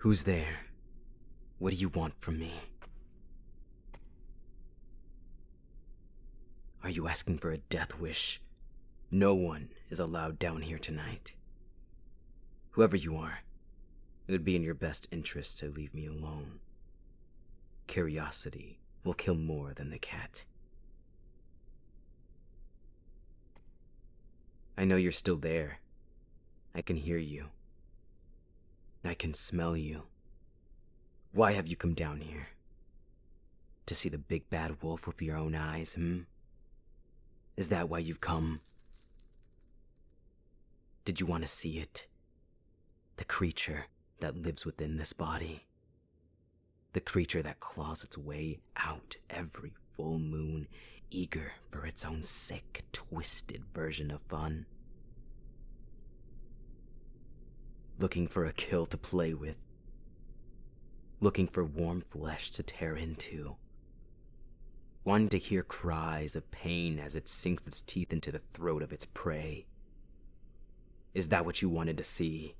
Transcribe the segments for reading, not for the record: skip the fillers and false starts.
Who's there? What do you want from me? Are you asking for a death wish? No one is allowed down here tonight. Whoever you are, it would be in your best interest to leave me alone. Curiosity will kill more than the cat. I know you're still there. I can hear you. I can smell you. Why have you come down here? To see the big bad wolf with your own eyes, Is that why you've come? Did you want to see it? The creature that lives within this body. The creature that claws its way out every full moon, eager for its own sick, twisted version of fun. Looking for a kill to play with. Looking for warm flesh to tear into. Wanting to hear cries of pain as it sinks its teeth into the throat of its prey. Is that what you wanted to see?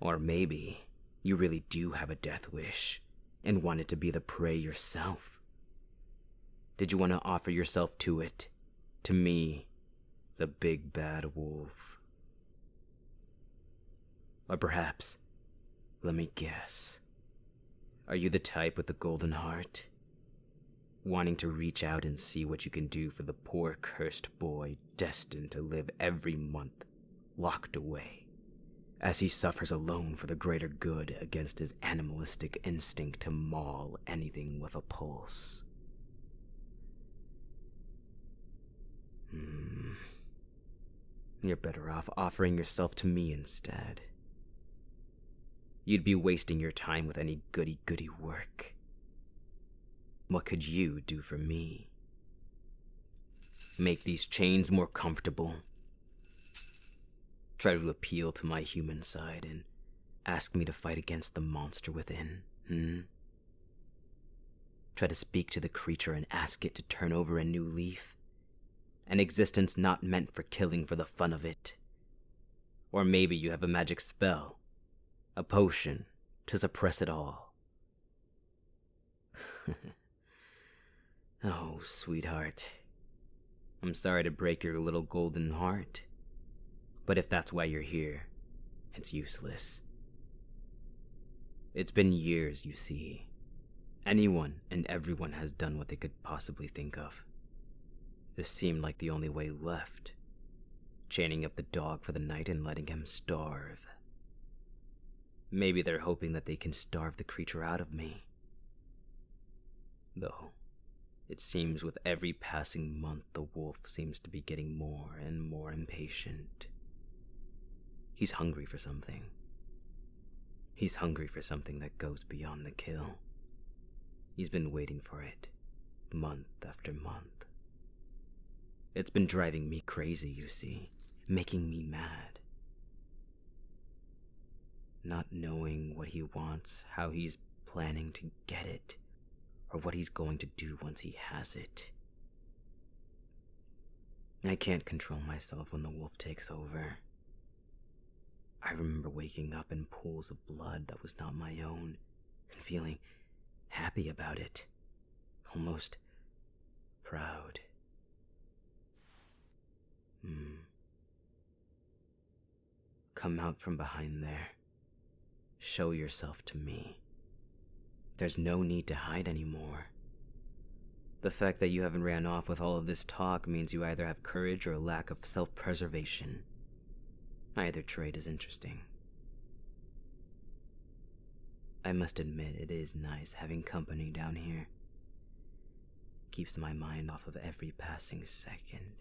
Or maybe you really do have a death wish and wanted to be the prey yourself. Did you want to offer yourself to it? To me, the big bad wolf? Or perhaps, let me guess, are you the type with the golden heart? Wanting to reach out and see what you can do for the poor cursed boy destined to live every month locked away, as he suffers alone for the greater good against his animalistic instinct to maul anything with a pulse. You're better off offering yourself to me instead. You'd be wasting your time with any goody-goody work. What could you do for me? Make these chains more comfortable? Try to appeal to my human side and ask me to fight against the monster within, Try to speak to the creature and ask it to turn over a new leaf? An existence not meant for killing for the fun of it. Or maybe you have a magic spell, a potion, to suppress it all. Oh, sweetheart. I'm sorry to break your little golden heart. But if that's why you're here, it's useless. It's been years, you see. Anyone and everyone has done what they could possibly think of. This seemed like the only way left. Chaining up the dog for the night and letting him starve. Maybe they're hoping that they can starve the creature out of me. Though, it seems with every passing month the wolf seems to be getting more and more impatient. He's hungry for something. He's hungry for something that goes beyond the kill. He's been waiting for it, month after month. It's been driving me crazy, you see, making me mad. Not knowing what he wants, how he's planning to get it, or what he's going to do once he has it. I can't control myself when the wolf takes over. I remember waking up in pools of blood that was not my own, and feeling happy about it, almost proud. Come out from behind there. Show yourself to me. There's no need to hide anymore. The fact that you haven't ran off with all of this talk means you either have courage or a lack of self-preservation. Either trait is interesting. I must admit, it is nice having company down here. Keeps my mind off of every passing second.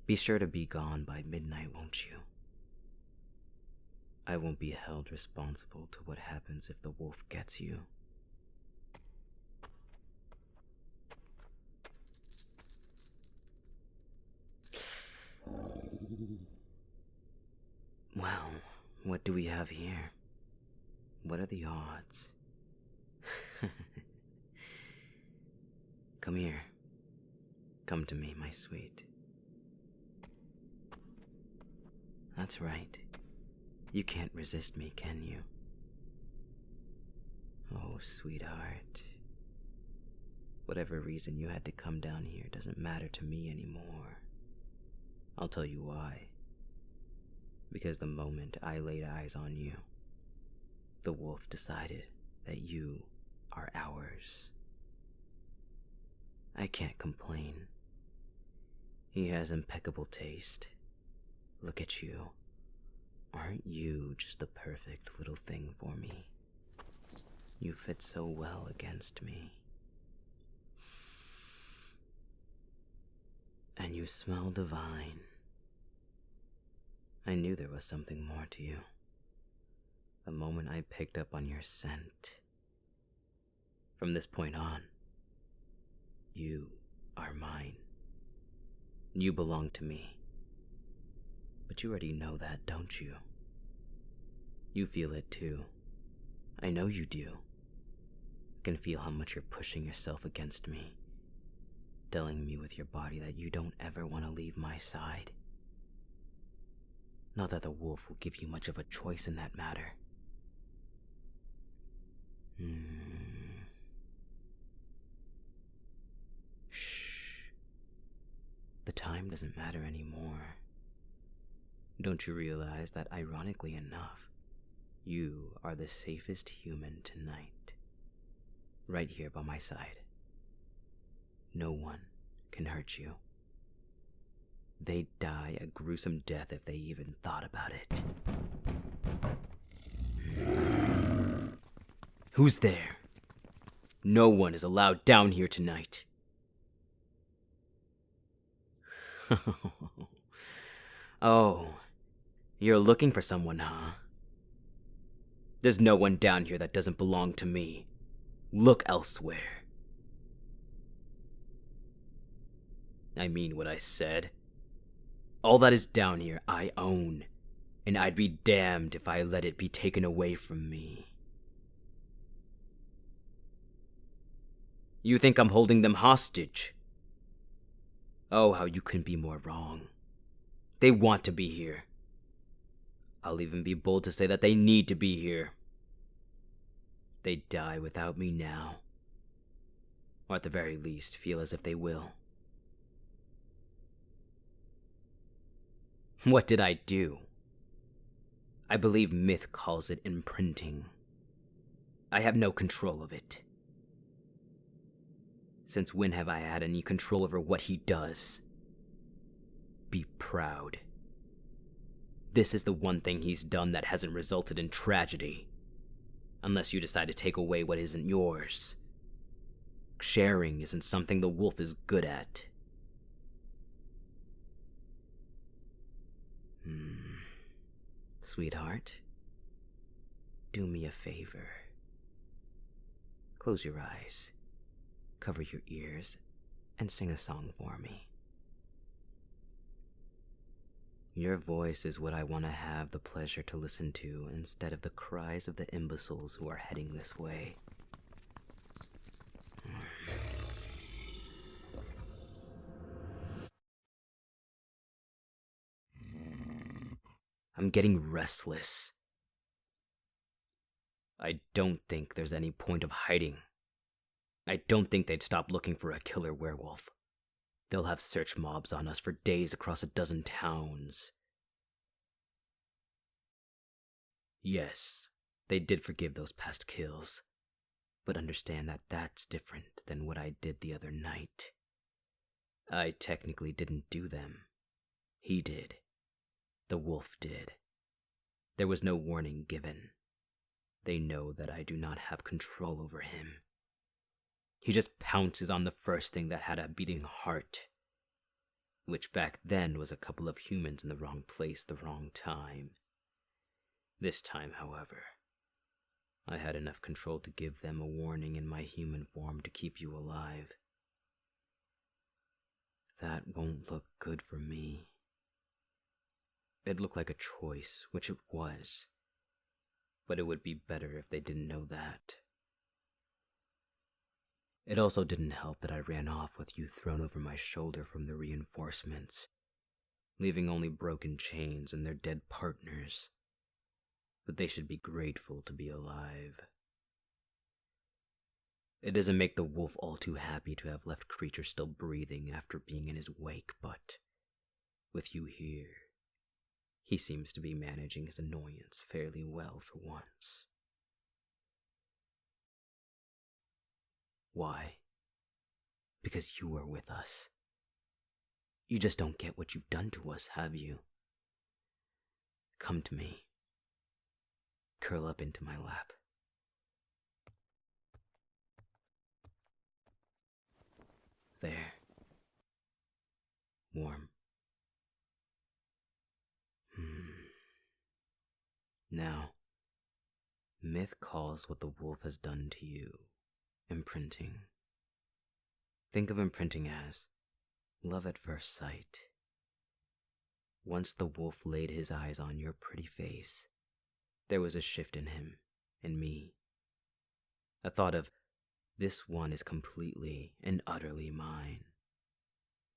Be sure to be gone by midnight, won't you? I won't be held responsible to what happens if the wolf gets you. Well, what do we have here? What are the odds? Come here. Come to me, my sweet. That's right. You can't resist me, can you? Oh, sweetheart. Whatever reason you had to come down here doesn't matter to me anymore. I'll tell you why. Because the moment I laid eyes on you, the wolf decided that you are ours. I can't complain. He has impeccable taste. Look at you. Aren't you just the perfect little thing for me? You fit so well against me. And you smell divine. I knew there was something more to you. The moment I picked up on your scent. From this point on, you are mine. You belong to me. But you already know that, don't you? You feel it too. I know you do. I can feel how much you're pushing yourself against me, telling me with your body that you don't ever want to leave my side. Not that the wolf will give you much of a choice in that matter. Shh. The time doesn't matter anymore. Don't you realize that, ironically enough, you are the safest human tonight? Right here by my side. No one can hurt you. They'd die a gruesome death if they even thought about it. Who's there? No one is allowed down here tonight. Oh, you're looking for someone, huh? There's no one down here that doesn't belong to me. Look elsewhere. I mean what I said. All that is down here I own, and I'd be damned if I let it be taken away from me. You think I'm holding them hostage? Oh, how you couldn't be more wrong. They want to be here. I'll even be bold to say that they need to be here. They die without me now. Or at the very least, feel as if they will. What did I do? I believe myth calls it imprinting. I have no control of it. Since when have I had any control over what he does? Be proud. This is the one thing he's done that hasn't resulted in tragedy. Unless you decide to take away what isn't yours. Sharing isn't something the wolf is good at. Sweetheart, do me a favor. Close your eyes, cover your ears, and sing a song for me. Your voice is what I want to have the pleasure to listen to instead of the cries of the imbeciles who are heading this way. I'm getting restless. I don't think there's any point of hiding. I don't think they'd stop looking for a killer werewolf. They'll have search mobs on us for days across a dozen towns. Yes, they did forgive those past kills, but understand that that's different than what I did the other night. I technically didn't do them. He did. The wolf did. There was no warning given. They know that I do not have control over him. He just pounces on the first thing that had a beating heart. Which back then was a couple of humans in the wrong place, the wrong time. This time, however, I had enough control to give them a warning in my human form to keep you alive. That won't look good for me. It looked like a choice, which it was. But it would be better if they didn't know that. It also didn't help that I ran off with you thrown over my shoulder from the reinforcements. leaving only broken chains and their dead partners. But they should be grateful to be alive. It doesn't make the wolf all too happy to have left creatures still breathing after being in his wake, but with you here, he seems to be managing his annoyance fairly well for once. Why? Because you are with us. You just don't get what you've done to us, have you? Come to me. Curl up into my lap. There. Warm. Now, myth calls what the wolf has done to you imprinting. Think of imprinting as love at first sight. Once the wolf laid his eyes on your pretty face, there was a shift in him and me. A thought of, this one is completely and utterly mine,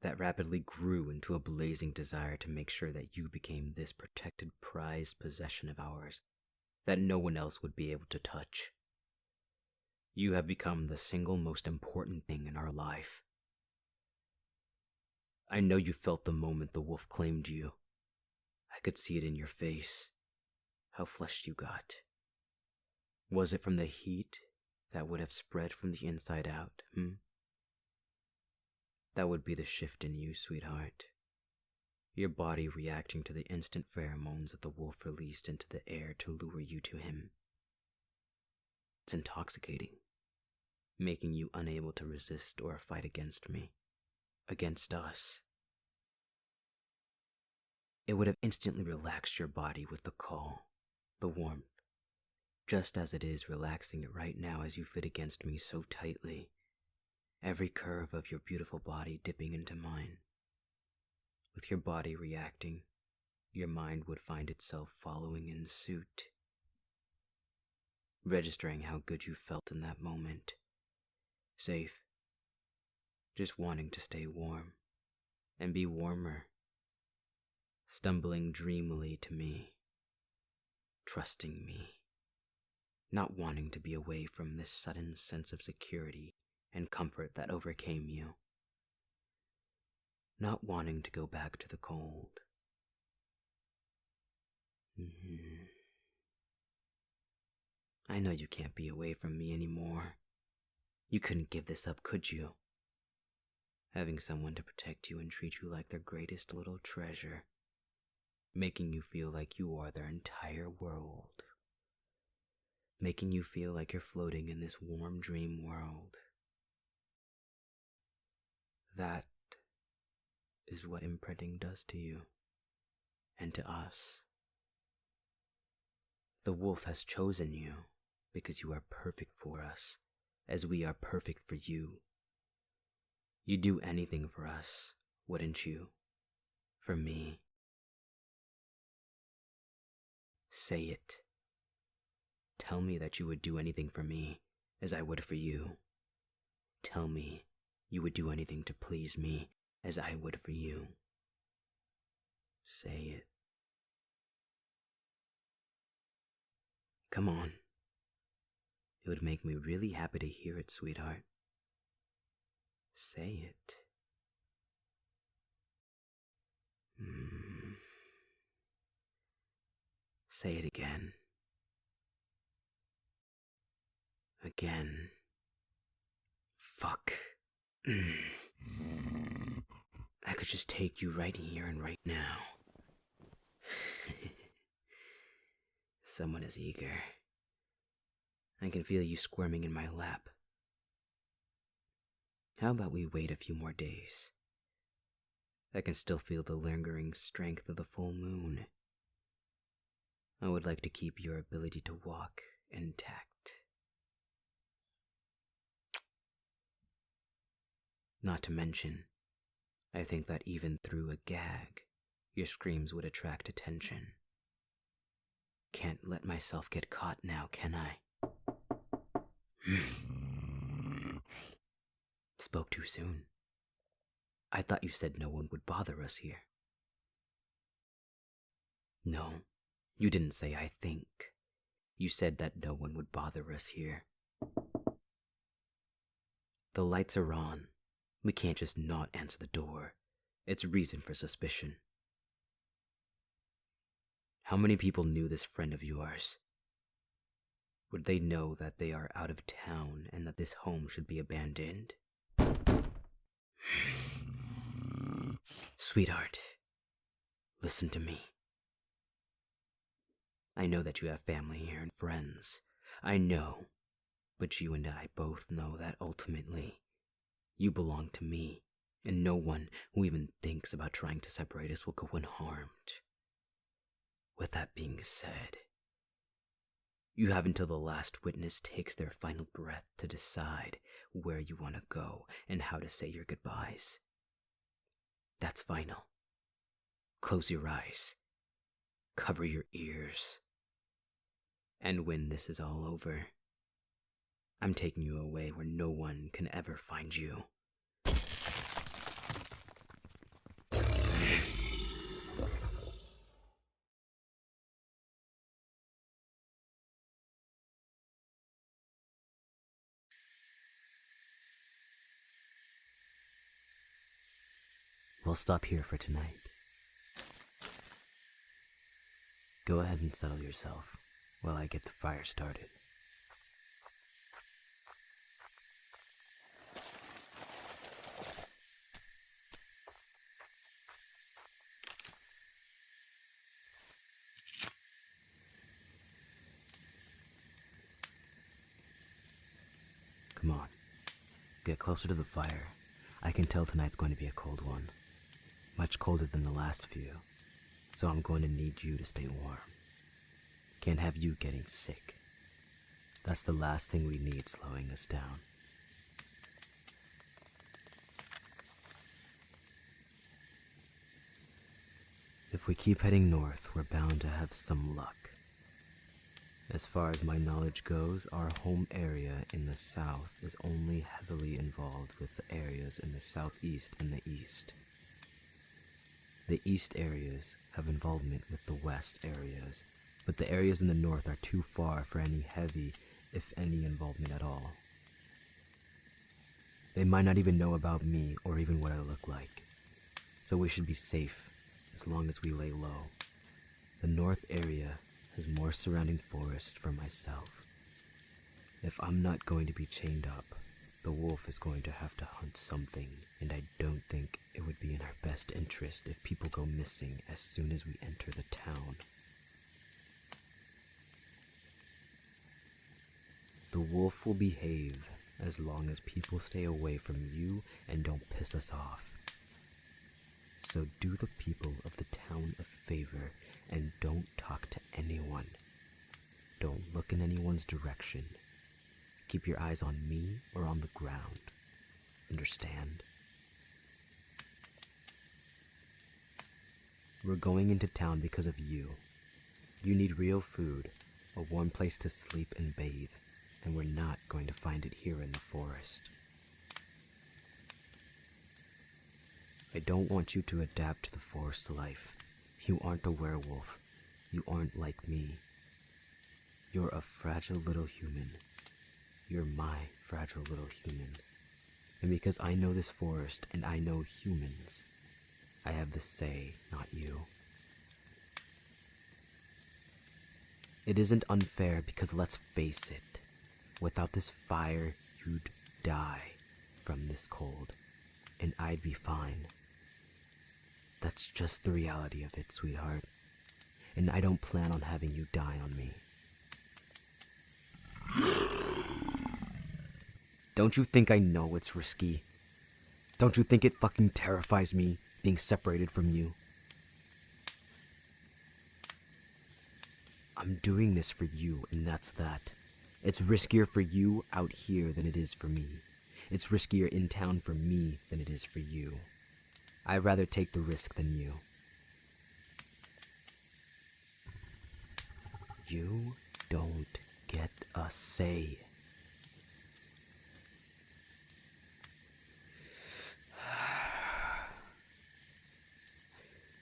that rapidly grew into a blazing desire to make sure that you became this protected, prized possession of ours that no one else would be able to touch. You have become the single most important thing in our life. I know you felt the moment the wolf claimed you. I could see it in your face, how flushed you got. Was it from the heat that would have spread from the inside out, That would be the shift in you, sweetheart. Your body reacting to the instant pheromones that the wolf released into the air to lure you to him. It's intoxicating, making you unable to resist or fight against me, against us. It would have instantly relaxed your body with the call, the warmth, just as it is relaxing it right now as you fit against me so tightly, every curve of your beautiful body dipping into mine. With your body reacting, your mind would find itself following in suit, registering how good you felt in that moment. Safe, just wanting to stay warm and be warmer, stumbling dreamily to me, trusting me, not wanting to be away from this sudden sense of security and comfort that overcame you, not wanting to go back to the cold. I know you can't be away from me anymore. You couldn't give this up, could you? Having someone to protect you and treat you like their greatest little treasure, making you feel like you are their entire world, making you feel like you're floating in this warm dream world. That is what imprinting does to you, and to us. The wolf has chosen you because you are perfect for us, as we are perfect for you. You'd do anything for us, wouldn't you? For me. Say it. Tell me that you would do anything for me, as I would for you. Tell me you would do anything to please me, as I would for you. Say it. Come on. It would make me really happy to hear it, sweetheart. Say it. Say it again. Again. Fuck. I could just take you right here and right now. Someone is eager. I can feel you squirming in my lap. How about we wait a few more days? I can still feel the lingering strength of the full moon. I would like to keep your ability to walk intact. Not to mention, I think that even through a gag, your screams would attract attention. Can't let myself get caught now, can I? Spoke too soon. I thought you said no one would bother us here. No, you didn't say I think. You said that no one would bother us here. The lights are on. We can't just not answer the door. It's reason for suspicion. How many people knew this friend of yours? Would they know that they are out of town and that this home should be abandoned? Sweetheart, listen to me. I know that you have family here and friends. I know. But you and I both know that ultimately, you belong to me, and no one who even thinks about trying to separate us will go unharmed. With that being said, you have until the last witness takes their final breath to decide where you want to go and how to say your goodbyes. That's final. Close your eyes. Cover your ears. And when this is all over, I'm taking you away where no one can ever find you. We'll stop here for tonight. Go ahead and settle yourself while I get the fire started. Come on, get closer to the fire. I can tell tonight's going to be a cold one. Much colder than the last few, so I'm going to need you to stay warm. Can't have you getting sick. That's the last thing we need slowing us down. If we keep heading north, we're bound to have some luck. As far as my knowledge goes, our home area in the south is only heavily involved with the areas in the southeast and the east. The east areas have involvement with the west areas, but the areas in the north are too far for any heavy, if any, involvement at all. They might not even know about me or even what I look like, so we should be safe as long as we lay low. The north area has more surrounding forest for myself. If I'm not going to be chained up, the wolf is going to have to hunt something, and I don't think it would be in our best interest if people go missing as soon as we enter the town. The wolf will behave as long as people stay away from you and don't piss us off. So do the people of the town a favor and don't talk to anyone. Don't look in anyone's direction. Keep your eyes on me or on the ground. Understand? We're going into town because of you. You need real food, a warm place to sleep and bathe, and we're not going to find it here in the forest. I don't want you to adapt to the forest life. You aren't a werewolf. You aren't like me. You're a fragile little human. You're my fragile little human. And because I know this forest and I know humans, I have the say, not you. It isn't unfair because let's face it, without this fire, you'd die from this cold, and I'd be fine. That's just the reality of it, sweetheart. And I don't plan on having you die on me. Don't you think I know it's risky? Don't you think it fucking terrifies me being separated from you? I'm doing this for you, and that's that. It's riskier for you out here than it is for me. It's riskier in town for me than it is for you. I'd rather take the risk than you. You don't get a say.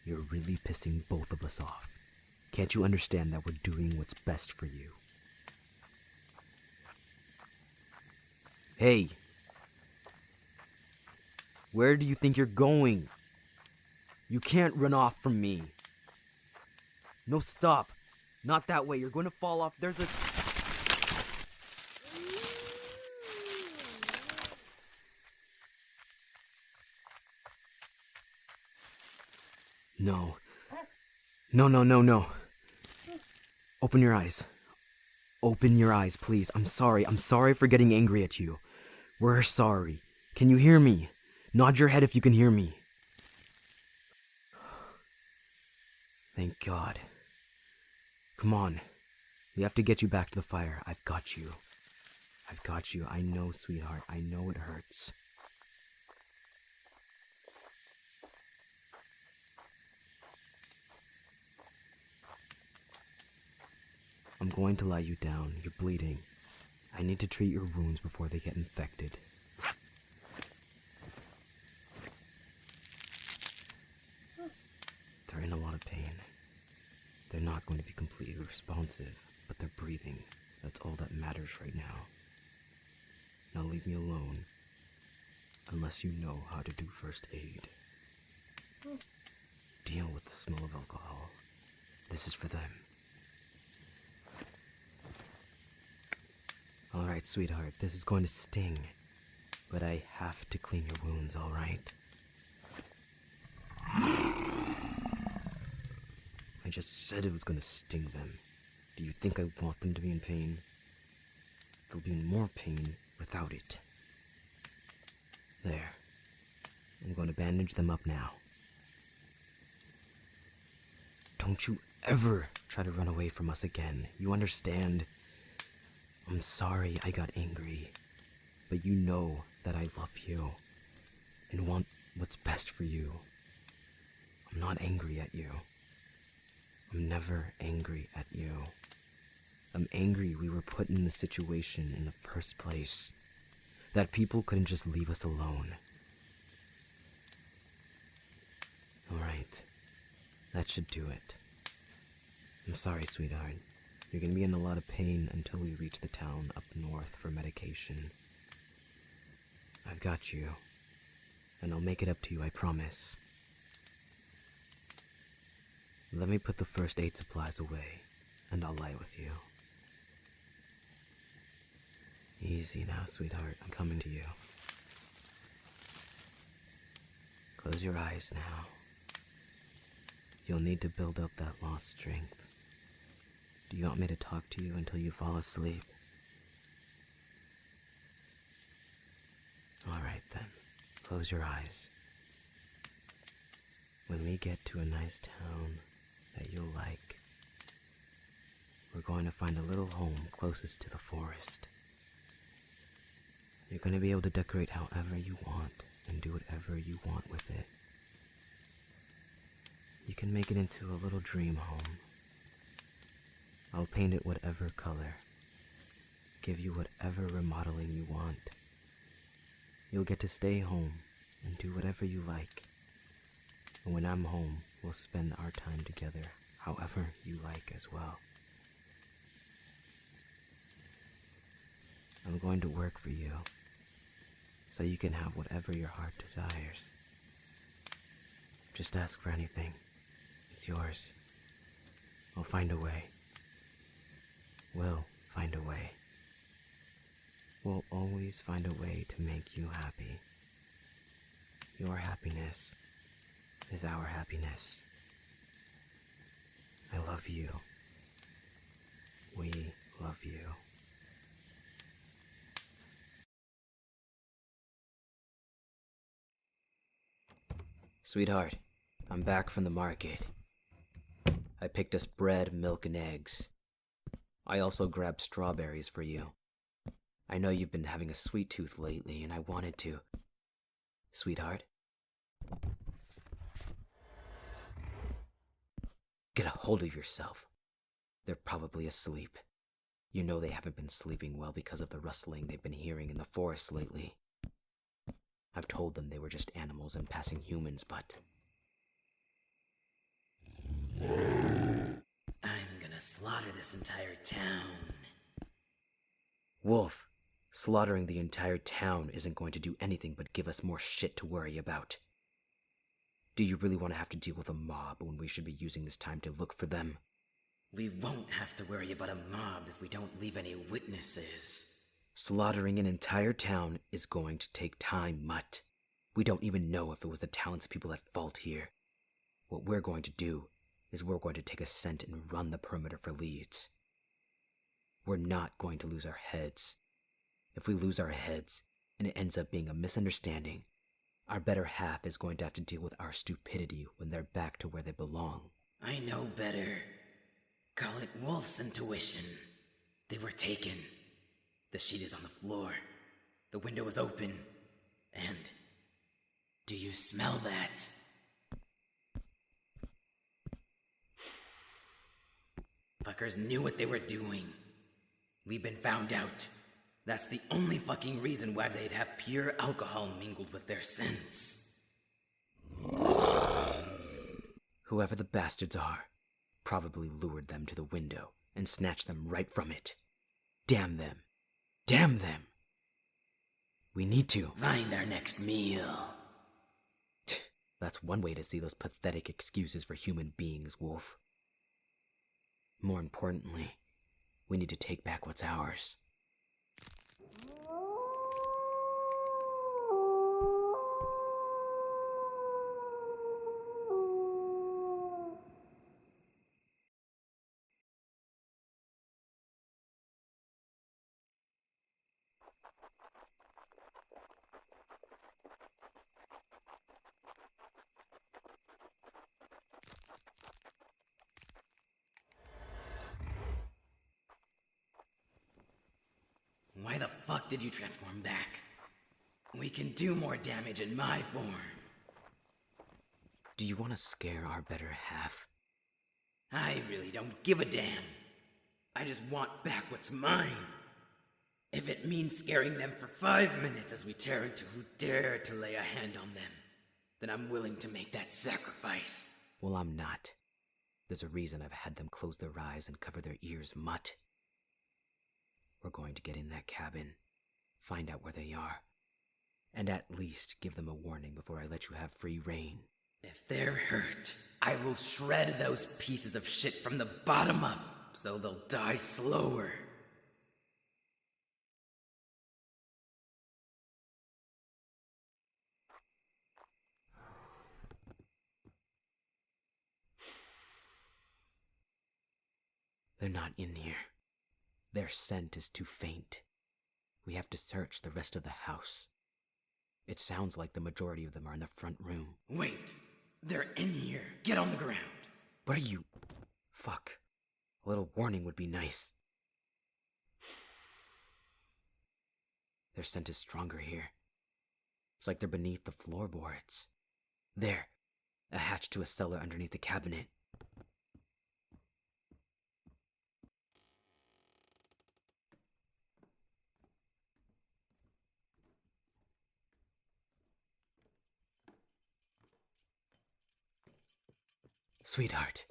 You're really pissing both of us off. Can't you understand that we're doing what's best for you? Hey! Where do you think you're going? You can't run off from me. No, stop. Not that way. You're going to fall off. There's a... No. No. Open your eyes. Open your eyes, please. I'm sorry. I'm sorry for getting angry at you. We're sorry. Can you hear me? Nod your head if you can hear me. Thank God. Come on. We have to get you back to the fire. I've got you. I've got you. I know, sweetheart. I know it hurts. I'm going to lie you down. You're bleeding. I need to treat your wounds before they get infected. They're in a lot of pain. They're not going to be completely responsive, but they're breathing. That's all that matters right now. Now leave me alone, unless you know how to do first aid. Deal with the smell of alcohol. This is for them. Alright, sweetheart, this is going to sting, but I have to clean your wounds, alright? I just said it was going to sting them. Do you think I want them to be in pain? They'll be in more pain without it. There. I'm going to bandage them up now. Don't you ever try to run away from us again. You understand? I'm sorry I got angry, but you know that I love you and want what's best for you. I'm not angry at you. I'm never angry at you. I'm angry we were put in this situation in the first place, that people couldn't just leave us alone. Alright, that should do it. I'm sorry, sweetheart. You're gonna be in a lot of pain until we reach the town up north for medication. I've got you, and I'll make it up to you, I promise. Let me put the first aid supplies away, and I'll lie with you. Easy now, sweetheart. I'm coming to you. Close your eyes now. You'll need to build up that lost strength. Do you want me to talk to you until you fall asleep? Alright then, close your eyes. When we get to a nice town that you'll like, we're going to find a little home closest to the forest. You're going to be able to decorate however you want and do whatever you want with it. You can make it into a little dream home. I'll paint it whatever color, give you whatever remodeling you want. You'll get to stay home and do whatever you like. And when I'm home, we'll spend our time together however you like as well. I'm going to work for you, so you can have whatever your heart desires. Just ask for anything. It's yours. I'll find a way. We'll find a way. We'll always find a way to make you happy. Your happiness is our happiness. I love you. We love you. Sweetheart, I'm back from the market. I picked us bread, milk, and eggs. I also grabbed strawberries for you. I know you've been having a sweet tooth lately, and I wanted to. Sweetheart? Get a hold of yourself. They're probably asleep. You know they haven't been sleeping well because of the rustling they've been hearing in the forest lately. I've told them they were just animals and passing humans, but... gonna slaughter this entire town. Wolf, slaughtering the entire town isn't going to do anything but give us more shit to worry about. Do you really want to have to deal with a mob when we should be using this time to look for them? We won't have to worry about a mob if we don't leave any witnesses. Slaughtering an entire town is going to take time, Mutt. We don't even know if it was the townspeople at fault here. What we're going to do is we're going to take a scent and run the perimeter for leads. We're not going to lose our heads. If we lose our heads, and it ends up being a misunderstanding, our better half is going to have to deal with our stupidity when they're back to where they belong. I know better. Call it Wolf's intuition. They were taken. The sheet is on the floor. The window is open. And... do you smell that? Fuckers knew what they were doing. We've been found out. That's the only fucking reason why they'd have pure alcohol mingled with their scents. Whoever the bastards are, probably lured them to the window and snatched them right from it. Damn them. Damn them! We need to find our next meal. That's one way to see those pathetic excuses for human beings, Wolf. More importantly, we need to take back what's ours. Why the fuck did you transform back? We can do more damage in my form. Do you want to scare our better half? I really don't give a damn. I just want back what's mine. If it means scaring them for 5 minutes as we tear into who dared to lay a hand on them, then I'm willing to make that sacrifice. Well, I'm not. There's a reason I've had them close their eyes and cover their ears, Mutt. We're going to get in that cabin, find out where they are, and at least give them a warning before I let you have free reign. If they're hurt, I will shred those pieces of shit from the bottom up, so they'll die slower. They're not in here. Their scent is too faint. We have to search the rest of the house. It sounds like the majority of them are in the front room. Wait! They're in here! Get on the ground! What are you... Fuck. A little warning would be nice. Their scent is stronger here. It's like they're beneath the floorboards. There. A hatch to a cellar underneath the cabinet. Sweetheart,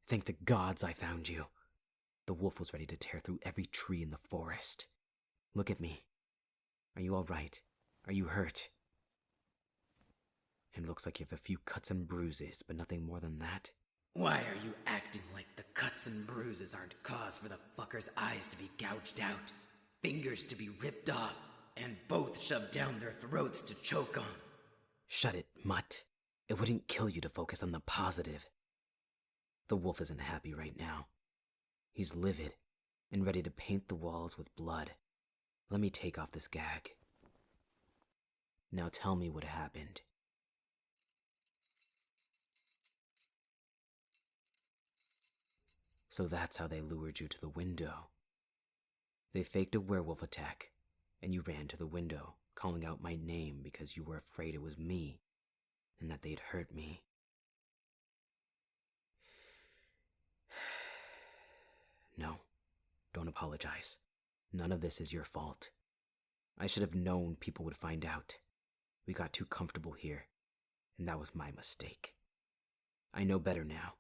thank the gods I found you. The wolf was ready to tear through every tree in the forest. Look at me. Are you all right? Are you hurt? It looks like you have a few cuts and bruises, but nothing more than that. Why are you acting like the cuts and bruises aren't cause for the fuckers' eyes to be gouged out, fingers to be ripped off, and both shoved down their throats to choke on? Shut it, Mutt. It wouldn't kill you to focus on the positive. The wolf isn't happy right now. He's livid and ready to paint the walls with blood. Let me take off this gag. Now tell me what happened. So that's how they lured you to the window. They faked a werewolf attack, and you ran to the window, calling out my name because you were afraid it was me, and that they'd hurt me. No, don't apologize. None of this is your fault. I should have known people would find out. We got too comfortable here, and that was my mistake. I know better now.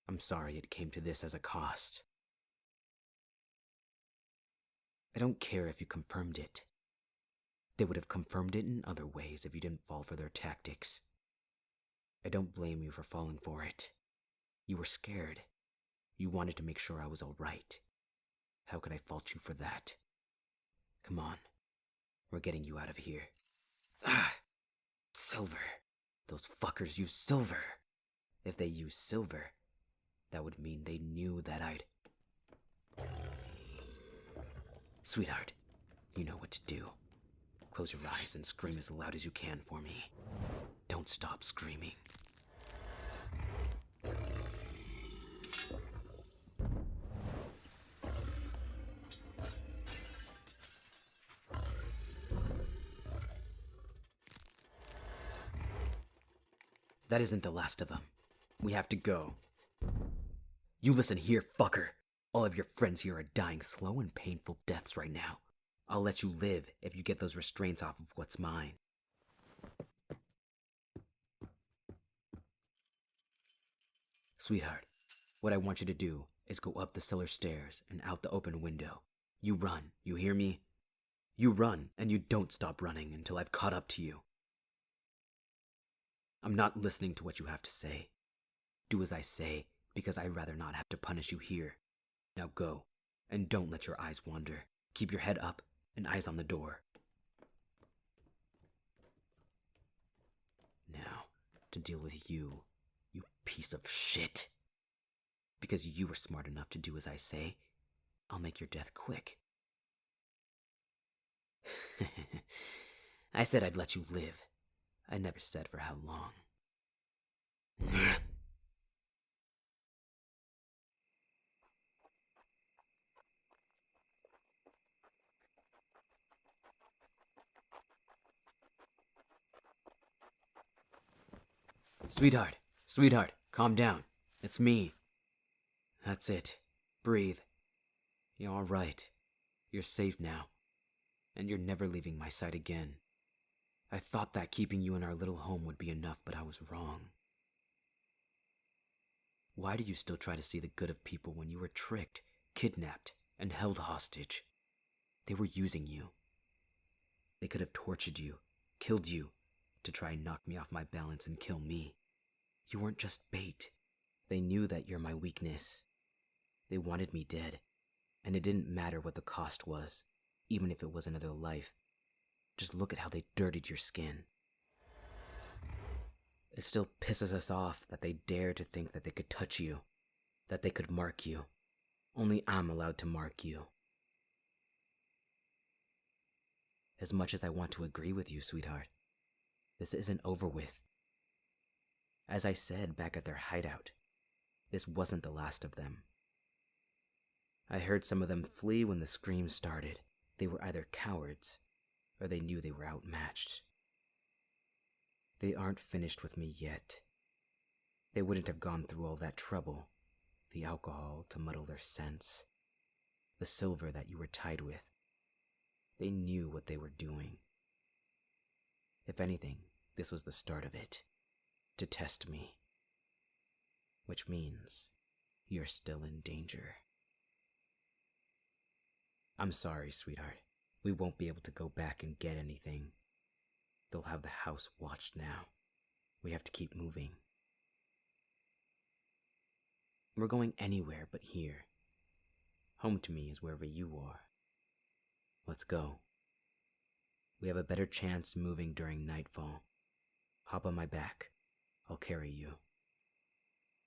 I'm sorry it came to this as a cost. I don't care if you confirmed it. They would have confirmed it in other ways if you didn't fall for their tactics. I don't blame you for falling for it. You were scared. You wanted to make sure I was all right. How could I fault you for that? Come on. We're getting you out of here. Ah! Silver. Those fuckers use silver. If they use silver, that would mean they knew that I'd... Sweetheart, you know what to do. Close your eyes and scream as loud as you can for me. Don't stop screaming. That isn't the last of them. We have to go. You listen here, fucker. All of your friends here are dying slow and painful deaths right now. I'll let you live if you get those restraints off of what's mine. Sweetheart, what I want you to do is go up the cellar stairs and out the open window. You run, you hear me? You run, and you don't stop running until I've caught up to you. I'm not listening to what you have to say. Do as I say, because I'd rather not have to punish you here. Now go, and don't let your eyes wander. Keep your head up and eyes on the door. Now, to deal with you, you piece of shit. Because you were smart enough to do as I say, I'll make your death quick. I said I'd let you live. I never said for how long. Sweetheart, calm down. It's me. That's it. Breathe. You're all right. You're safe now. And you're never leaving my sight again. I thought that keeping you in our little home would be enough, but I was wrong. Why do you still try to see the good of people when you were tricked, kidnapped, and held hostage? They were using you. They could have tortured you, killed you, to try and knock me off my balance and kill me. You weren't just bait. They knew that you're my weakness. They wanted me dead, and it didn't matter what the cost was, even if it was another life. Just look at how they dirtied your skin. It still pisses us off that they dare to think that they could touch you, that they could mark you. Only I'm allowed to mark you. As much as I want to agree with you, sweetheart, this isn't over with. As I said back at their hideout, this wasn't the last of them. I heard some of them flee when the screams started. They were either cowards, or they knew they were outmatched. They aren't finished with me yet. They wouldn't have gone through all that trouble, the alcohol to muddle their sense, the silver that you were tied with. They knew what they were doing. If anything, this was the start of it, to test me. Which means you're still in danger. I'm sorry, sweetheart. We won't be able to go back and get anything. They'll have the house watched now. We have to keep moving. We're going anywhere but here. Home to me is wherever you are. Let's go. We have a better chance moving during nightfall. Hop on my back. I'll carry you.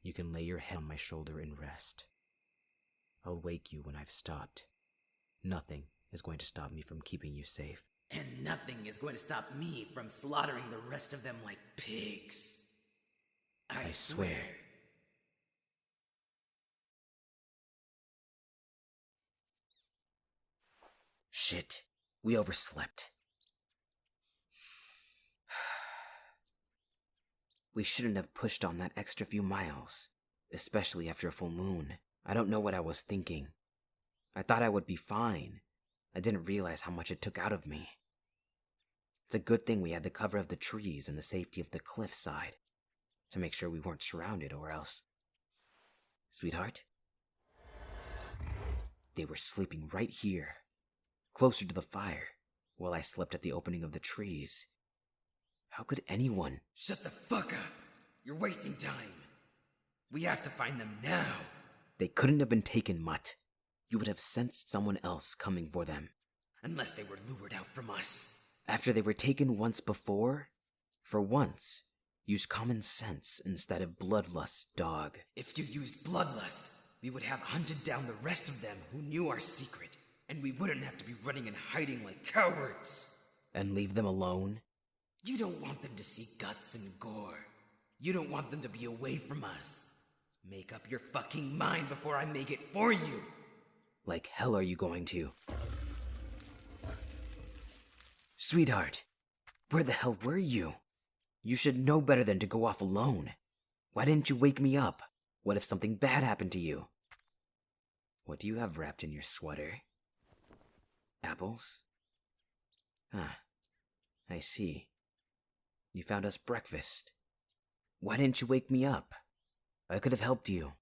You can lay your head on my shoulder and rest. I'll wake you when I've stopped. Nothing is going to stop me from keeping you safe. And nothing is going to stop me from slaughtering the rest of them like pigs. I swear. Shit, we overslept. We shouldn't have pushed on that extra few miles, especially after a full moon. I don't know what I was thinking. I thought I would be fine. I didn't realize how much it took out of me. It's a good thing we had the cover of the trees and the safety of the cliffside to make sure we weren't surrounded, or else... Sweetheart? They were sleeping right here, closer to the fire, while I slept at the opening of the trees. How could anyone? Shut the fuck up! You're wasting time! We have to find them now! They couldn't have been taken, Mutt. You would have sensed someone else coming for them. Unless they were lured out from us. After they were taken once before? For once, use common sense instead of bloodlust, dog. If you used bloodlust, we would have hunted down the rest of them who knew our secret, and we wouldn't have to be running and hiding like cowards. And leave them alone? You don't want them to see guts and gore. You don't want them to be away from us. Make up your fucking mind before I make it for you. Like hell are you going to? Sweetheart, where the hell were you? You should know better than to go off alone. Why didn't you wake me up? What if something bad happened to you? What do you have wrapped in your sweater? Apples? Ah, I see. You found us breakfast. Why didn't you wake me up? I could have helped you.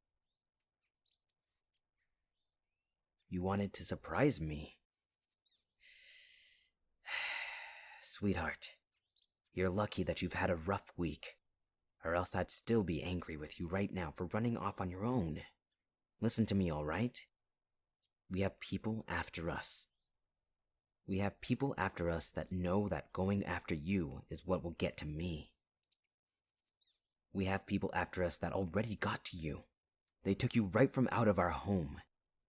You wanted to surprise me. Sweetheart, you're lucky that you've had a rough week, or else I'd still be angry with you right now for running off on your own. Listen to me, all right? We have people after us. We have people after us that know that going after you is what will get to me. We have people after us that already got to you. They took you right from out of our home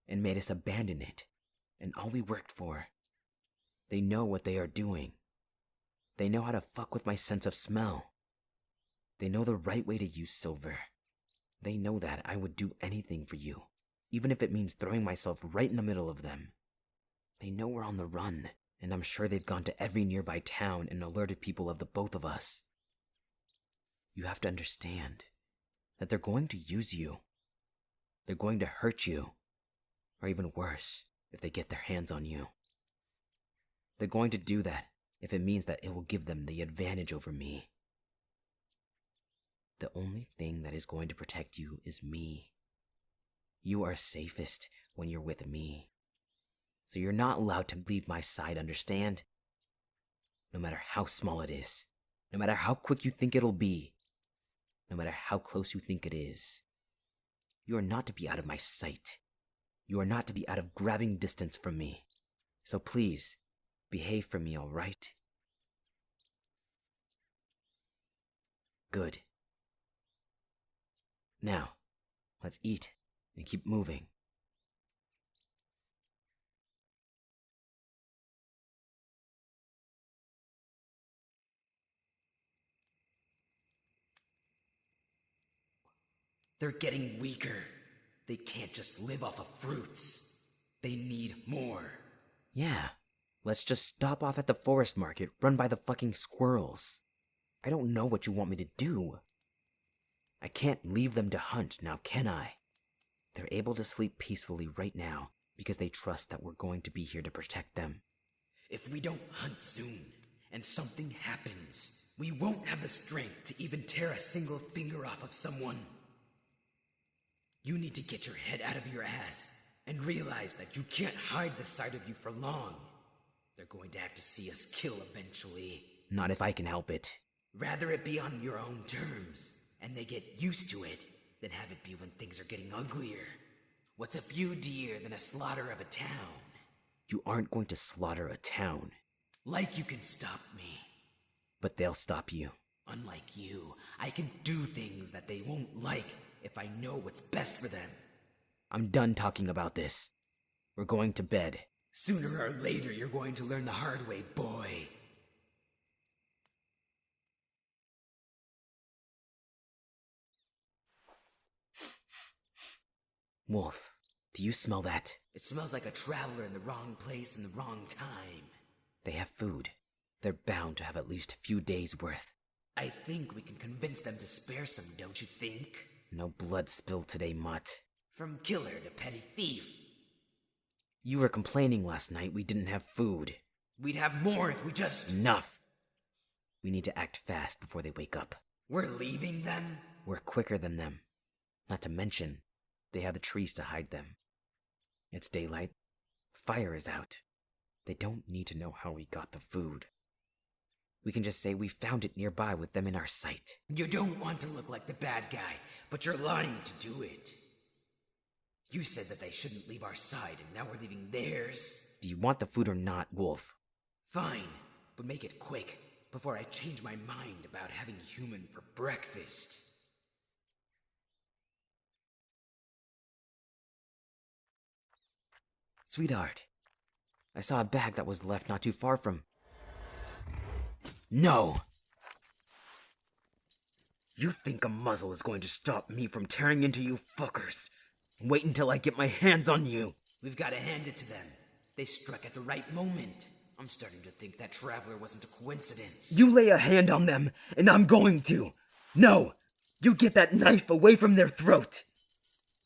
and made us abandon it and all we worked for. They know what they are doing. They know how to fuck with my sense of smell. They know the right way to use silver. They know that I would do anything for you, even if it means throwing myself right in the middle of them. They know we're on the run, and I'm sure they've gone to every nearby town and alerted people of the both of us. You have to understand that they're going to use you. They're going to hurt you, or even worse, if they get their hands on you. They're going to do that if it means that it will give them the advantage over me. The only thing that is going to protect you is me. You are safest when you're with me. So you're not allowed to leave my side, understand? No matter how small it is, no matter how quick you think it'll be, no matter how close you think it is. You are not to be out of my sight. You are not to be out of grabbing distance from me. So please, behave for me, all right? Good. Now, let's eat and keep moving. They're getting weaker. They can't just live off of fruits. They need more. Yeah, let's just stop off at the forest market run by the fucking squirrels. I don't know what you want me to do. I can't leave them to hunt now, can I? They're able to sleep peacefully right now because they trust that we're going to be here to protect them. If we don't hunt soon, and something happens, we won't have the strength to even tear a single finger off of someone. You need to get your head out of your ass and realize that you can't hide the sight of you for long. They're going to have to see us kill eventually. Not if I can help it. Rather it be on your own terms, and they get used to it, than have it be when things are getting uglier. What's a few deer than a slaughter of a town? You aren't going to slaughter a town. Like you can stop me. But they'll stop you. Unlike you, I can do things that they won't like if I know what's best for them. I'm done talking about this. We're going to bed. Sooner or later, you're going to learn the hard way, boy. Wolf, do you smell that? It smells like a traveler in the wrong place in the wrong time. They have food. They're bound to have at least a few days' worth. I think we can convince them to spare some, don't you think? No blood spilled today, Mutt. From killer to petty thief. You were complaining last night we didn't have food. We'd have more if we just... Enough! We need to act fast before they wake up. We're leaving them? We're quicker than them. Not to mention, They have the trees to hide them. It's daylight. Fire is out. They don't need to know how we got the food. We can just say we found it nearby with them in our sight. You don't want to look like the bad guy, but you're lying to do it. You said that they shouldn't leave our side, and now we're leaving theirs. Do you want the food or not, Wolf? Fine, but make it quick, before I change my mind about having human for breakfast. Sweetheart, I saw a bag that was left not too far from... No! You think a muzzle is going to stop me from tearing into you fuckers? Wait until I get my hands on you! We've got to hand it to them. They struck at the right moment. I'm starting to think that Traveler wasn't a coincidence. You lay a hand on them, and I'm going to! No! You get that knife away from their throat!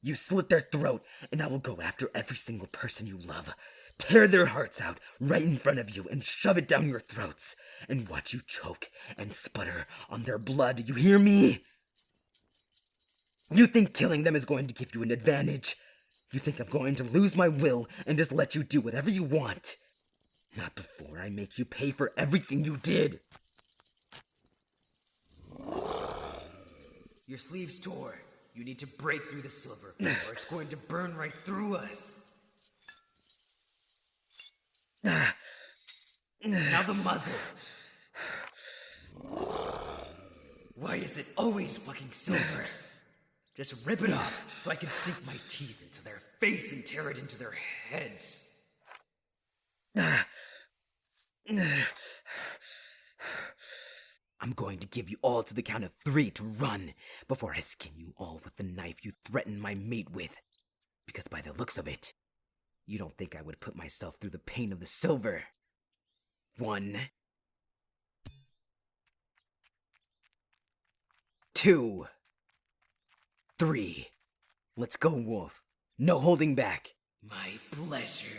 You slit their throat, and I will go after every single person you love. Tear their hearts out right in front of you and shove it down your throats, and watch you choke and sputter on their blood, you hear me? You think killing them is going to give you an advantage? You think I'm going to lose my will and just let you do whatever you want? Not before I make you pay for everything you did. Your sleeve's tore. You need to break through the silver, or it's going to burn right through us. Now the muzzle. Why is it always fucking silver? Just rip it off so I can sink my teeth into their face and tear it into their heads. I'm going to give you all to the count of 3 to run before I skin you all with the knife you threatened my mate with. Because by the looks of it, you don't think I would put myself through the pain of the silver. 1, 2, 3. Let's go, Wolf. No holding back. My pleasure.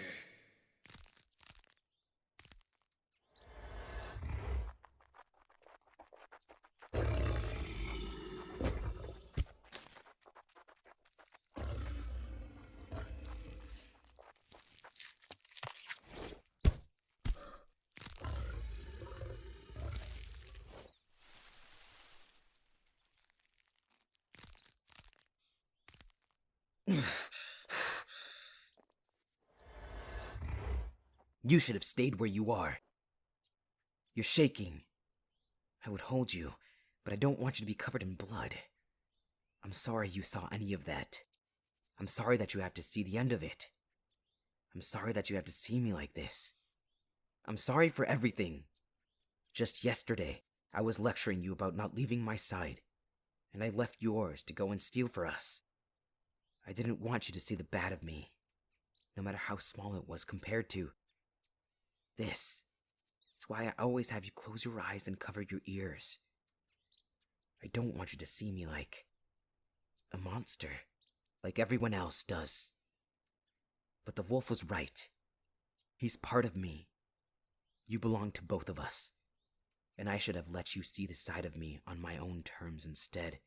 You should have stayed where you are. You're shaking. I would hold you, but I don't want you to be covered in blood. I'm sorry you saw any of that. I'm sorry that you have to see the end of it. I'm sorry that you have to see me like this. I'm sorry for everything. Just yesterday, I was lecturing you about not leaving my side, and I left yours to go and steal for us. I didn't want you to see the bad of me, no matter how small it was compared to this. It's why I always have you close your eyes and cover your ears. I don't want you to see me like a monster, like everyone else does. But the wolf was right. He's part of me. You belong to both of us. And I should have let you see the side of me on my own terms instead.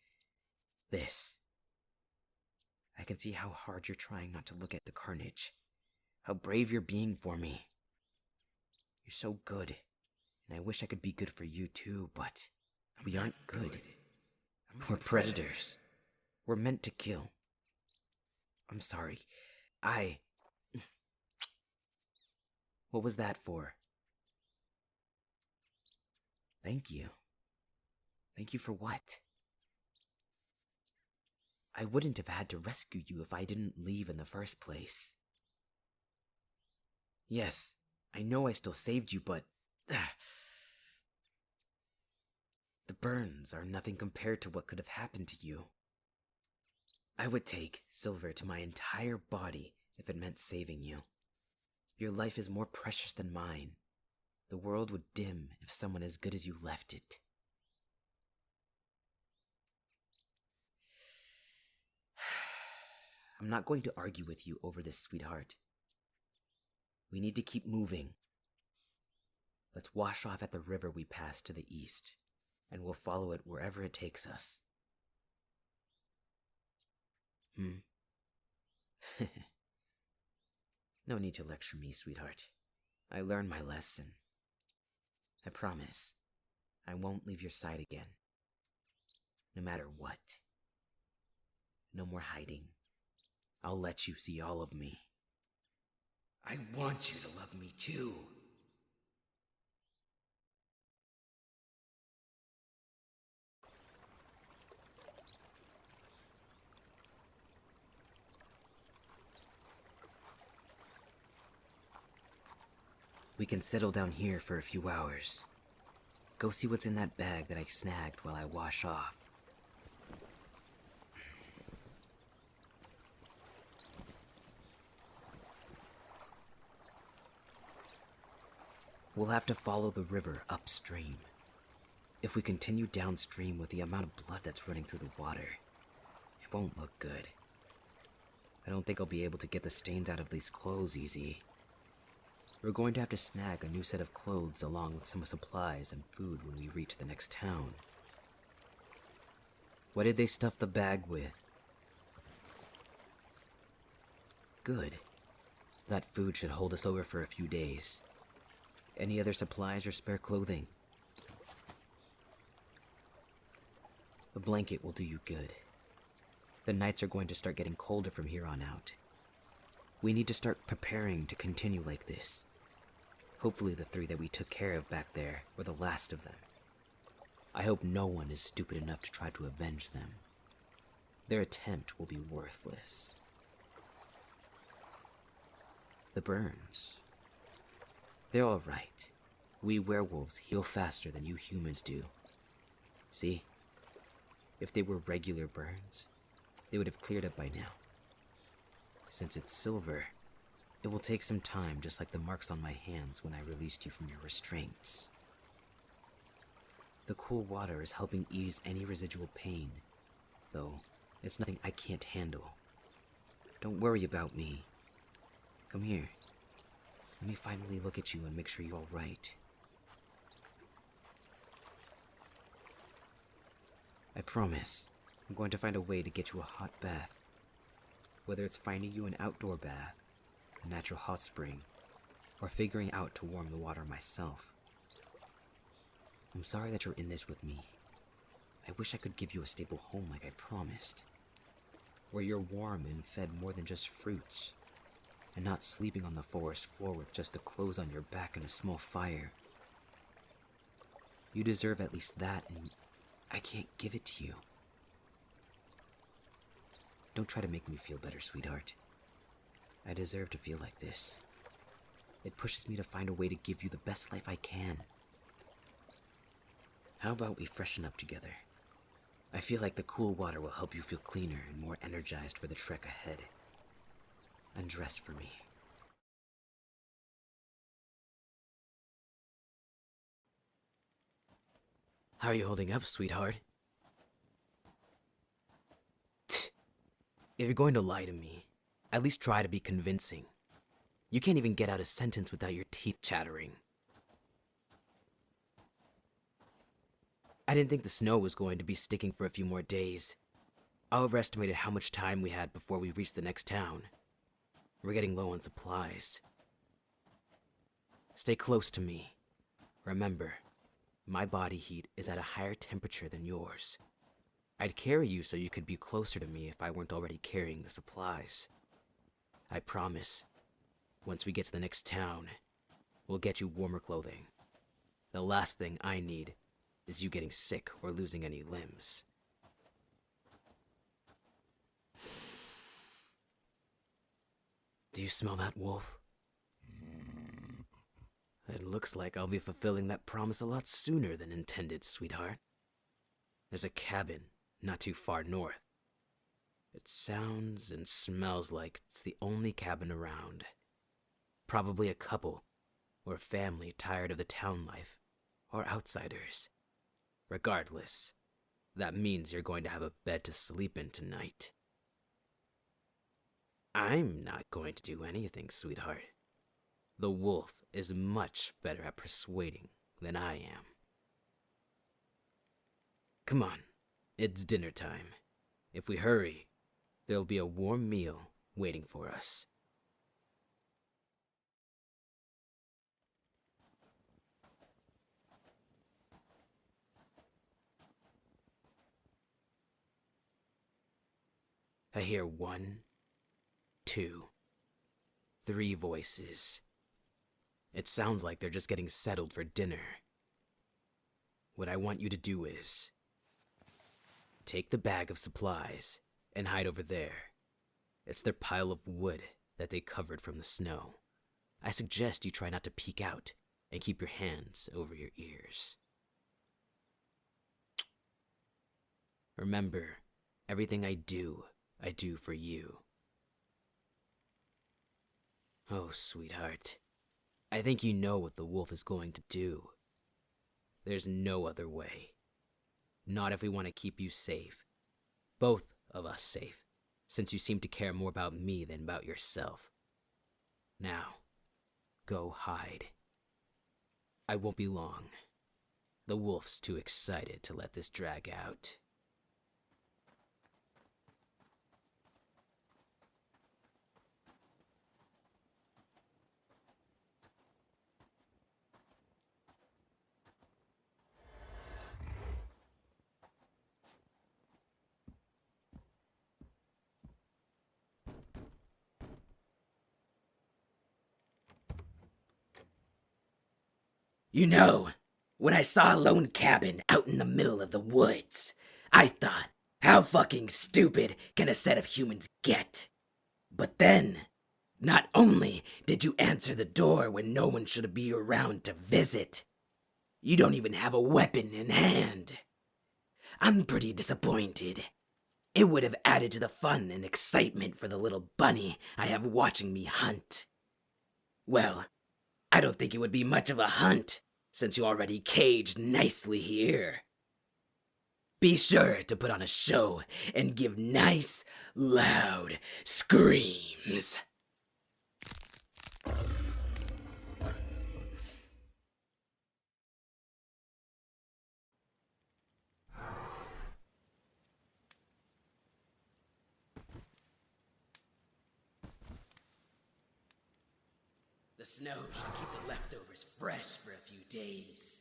This. I can see how hard you're trying not to look at the carnage. How brave you're being for me. You're so good. And I wish I could be good for you too, but we aren't good. We're predators. We're meant to kill. I'm sorry. What was that for? Thank you. Thank you for what? I wouldn't have had to rescue you if I didn't leave in the first place. Yes, I know I still saved you, but... the burns are nothing compared to what could have happened to you. I would take silver to my entire body if it meant saving you. Your life is more precious than mine. The world would dim if someone as good as you left it. I'm not going to argue with you over this, sweetheart. We need to keep moving. Let's wash off at the river we passed to the east, and we'll follow it wherever it takes us. No need to lecture me, sweetheart. I learned my lesson. I promise, I won't leave your side again. No matter what. No more hiding. I'll let you see all of me. I want you to love me too. We can settle down here for a few hours. Go see what's in that bag that I snagged while I wash off. We'll have to follow the river upstream. If we continue downstream with the amount of blood that's running through the water, it won't look good. I don't think I'll be able to get the stains out of these clothes easy. We're going to have to snag a new set of clothes along with some supplies and food when we reach the next town. What did they stuff the bag with? Good. That food should hold us over for a few days. Any other supplies or spare clothing? A blanket will do you good. The nights are going to start getting colder from here on out. We need to start preparing to continue like this. Hopefully the 3 that we took care of back there were the last of them. I hope no one is stupid enough to try to avenge them. Their attempt will be worthless. The burns. They're all right. We werewolves heal faster than you humans do. See? If they were regular burns, they would have cleared up by now. Since it's silver, it will take some time, just like the marks on my hands when I released you from your restraints. The cool water is helping ease any residual pain, though it's nothing I can't handle. Don't worry about me. Come here. Let me finally look at you and make sure you're all right. I promise, I'm going to find a way to get you a hot bath. Whether it's finding you an outdoor bath, a natural hot spring, or figuring out to warm the water myself. I'm sorry that you're in this with me. I wish I could give you a stable home like I promised, where you're warm and fed more than just fruits, and not sleeping on the forest floor with just the clothes on your back and a small fire. You deserve at least that, and I can't give it to you. Don't try to make me feel better, sweetheart. I deserve to feel like this. It pushes me to find a way to give you the best life I can. How about we freshen up together? I feel like the cool water will help you feel cleaner and more energized for the trek ahead. Undress for me. How are you holding up, sweetheart? If you're going to lie to me, at least try to be convincing. You can't even get out a sentence without your teeth chattering. I didn't think the snow was going to be sticking for a few more days. I overestimated how much time we had before we reached the next town. We're getting low on supplies. Stay close to me. Remember, my body heat is at a higher temperature than yours. I'd carry you so you could be closer to me if I weren't already carrying the supplies. I promise, once we get to the next town, we'll get you warmer clothing. The last thing I need is you getting sick or losing any limbs. Do you smell that, wolf? It looks like I'll be fulfilling that promise a lot sooner than intended, sweetheart. There's a cabin not too far north. It sounds and smells like it's the only cabin around. Probably a couple or a family tired of the town life, or outsiders. Regardless, that means you're going to have a bed to sleep in tonight. I'm not going to do anything, sweetheart. The wolf is much better at persuading than I am. Come on, it's dinner time. If we hurry, there'll be a warm meal waiting for us. I hear 1, 2, 3 voices. It sounds like they're just getting settled for dinner. What I want you to do is take the bag of supplies and hide over there. It's their pile of wood that they covered from the snow. I suggest you try not to peek out and keep your hands over your ears. Remember, everything I do for you. Oh, sweetheart. I think you know what the wolf is going to do. There's no other way. Not if we want to keep you safe. Both of us safe, since you seem to care more about me than about yourself. Now, go hide. I won't be long. The wolf's too excited to let this drag out. You know, when I saw a lone cabin out in the middle of the woods, I thought, how fucking stupid can a set of humans get? But then, not only did you answer the door when no one should be around to visit, you don't even have a weapon in hand. I'm pretty disappointed. It would have added to the fun and excitement for the little bunny I have watching me hunt. Well, I don't think it would be much of a hunt, since you already caged nicely here. Be sure to put on a show and give nice, loud screams. The snow should keep the leftovers fresh for a few days.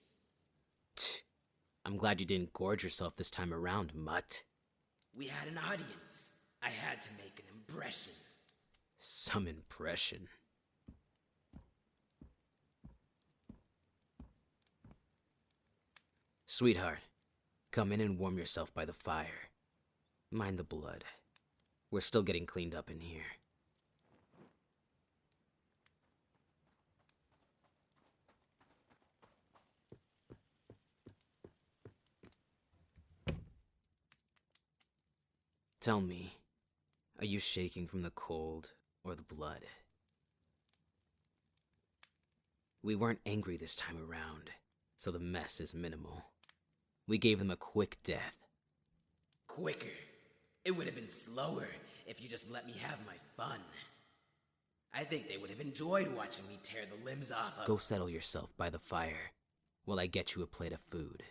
I'm glad you didn't gorge yourself this time around, mutt. We had an audience. I had to make an impression. Some impression. Sweetheart, come in and warm yourself by the fire. Mind the blood. We're still getting cleaned up in here. Tell me, are you shaking from the cold or the blood? We weren't angry this time around, so the mess is minimal. We gave them a quick death. Quicker. It would have been slower if you just let me have my fun. I think they would have enjoyed watching me tear the limbs off of... Go settle yourself by the fire while I get you a plate of food.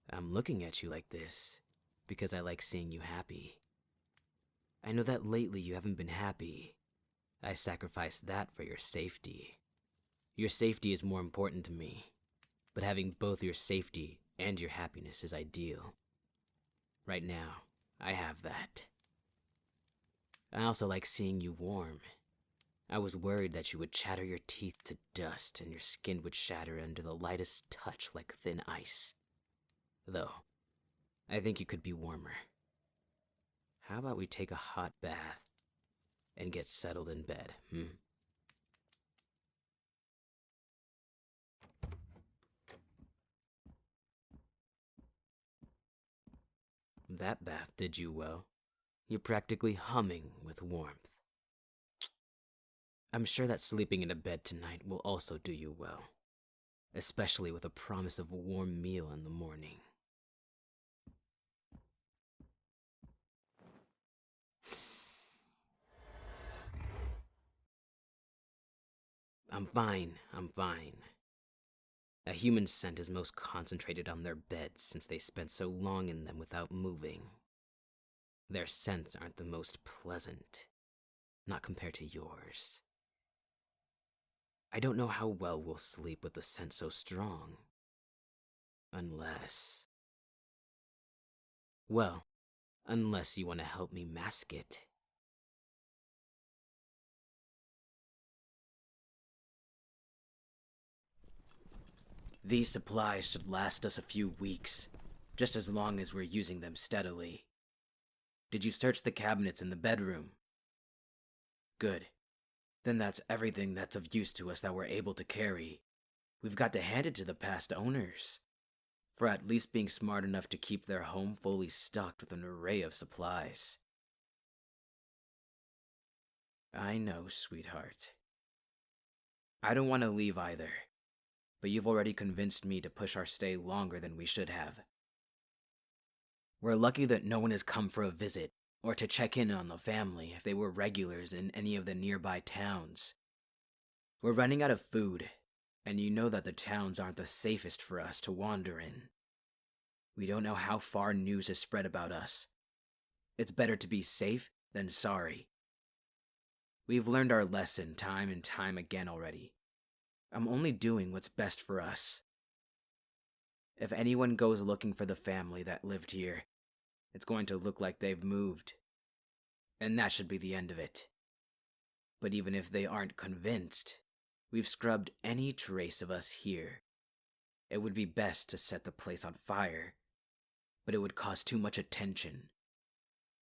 I'm looking at you like this because I like seeing you happy. I know that lately you haven't been happy. I sacrificed that for your safety. Your safety is more important to me, but having both your safety and your happiness is ideal. Right now, I have that. I also like seeing you warm. I was worried that you would chatter your teeth to dust and your skin would shatter under the lightest touch like thin ice. Though, I think you could be warmer. How about we take a hot bath and get settled in bed, That bath did you well. You're practically humming with warmth. I'm sure that sleeping in a bed tonight will also do you well, especially with a promise of a warm meal in the morning. I'm fine. A human scent is most concentrated on their beds since they spent so long in them without moving. Their scents aren't the most pleasant, not compared to yours. I don't know how well we'll sleep with the scent so strong. Unless you want to help me mask it. These supplies should last us a few weeks, just as long as we're using them steadily. Did you search the cabinets in the bedroom? Good. Then that's everything that's of use to us that we're able to carry. We've got to hand it to the past owners, for at least being smart enough to keep their home fully stocked with an array of supplies. I know, sweetheart. I don't want to leave either, but you've already convinced me to push our stay longer than we should have. We're lucky that no one has come for a visit, or to check in on the family if they were regulars in any of the nearby towns. We're running out of food, and you know that the towns aren't the safest for us to wander in. We don't know how far news has spread about us. It's better to be safe than sorry. We've learned our lesson time and time again already. I'm only doing what's best for us. If anyone goes looking for the family that lived here, it's going to look like they've moved. And that should be the end of it. But even if they aren't convinced, we've scrubbed any trace of us here. It would be best to set the place on fire, but it would cost too much attention.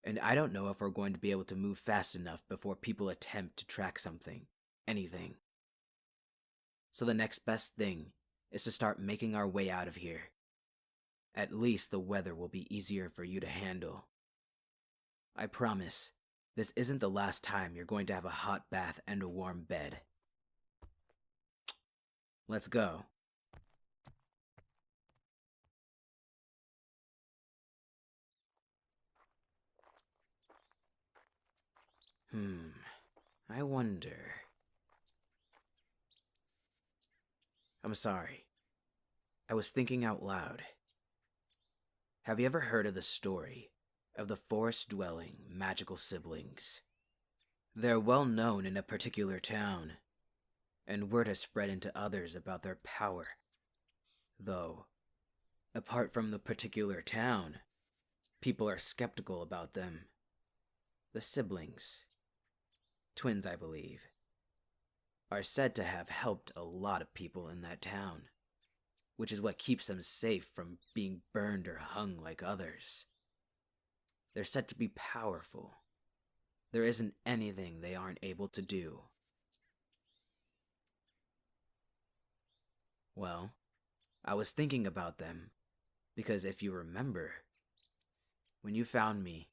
And I don't know if we're going to be able to move fast enough before people attempt to track something, anything. So the next best thing is to start making our way out of here. At least the weather will be easier for you to handle. I promise, this isn't the last time you're going to have a hot bath and a warm bed. Let's go. I wonder. I'm sorry. I was thinking out loud. Have you ever heard of the story of the forest-dwelling magical siblings? They're well known in a particular town, and word has spread into others about their power. Though, apart from the particular town, people are skeptical about them. The siblings, twins I believe, are said to have helped a lot of people in that town, which is what keeps them safe from being burned or hung like others. They're said to be powerful. There isn't anything they aren't able to do. Well, I was thinking about them, because if you remember, when you found me,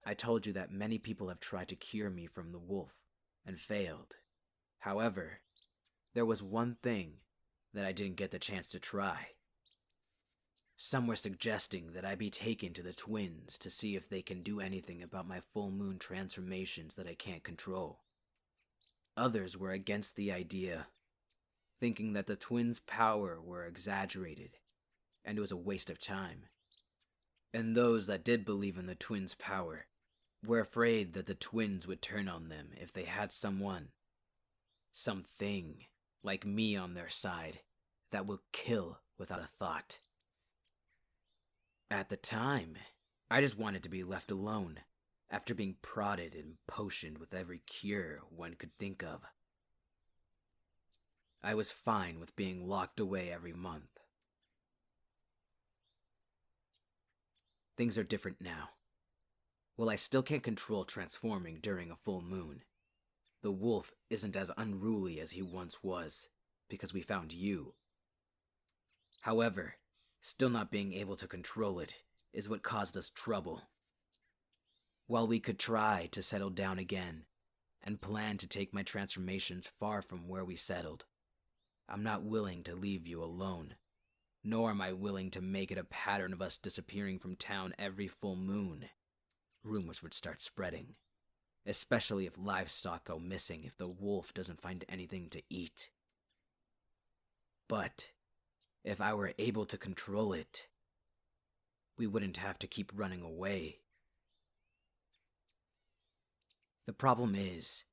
I told you that many people have tried to cure me from the wolf and failed. However, there was one thing that I didn't get the chance to try. Some were suggesting that I be taken to the twins to see if they can do anything about my full moon transformations that I can't control. Others were against the idea, thinking that the twins' power were exaggerated and it was a waste of time. And those that did believe in the twins' power were afraid that the twins would turn on them if they had something like me on their side that will kill without a thought. At the time, I just wanted to be left alone after being prodded and potioned with every cure one could think of. I was fine with being locked away every month. Things are different now. While I still can't control transforming during a full moon, the wolf isn't as unruly as he once was because we found you. However, still not being able to control it is what caused us trouble. While we could try to settle down again and plan to take my transformations far from where we settled, I'm not willing to leave you alone, nor am I willing to make it a pattern of us disappearing from town every full moon. Rumors would start spreading, especially if livestock go missing if the wolf doesn't find anything to eat. But if I were able to control it, we wouldn't have to keep running away. The problem is,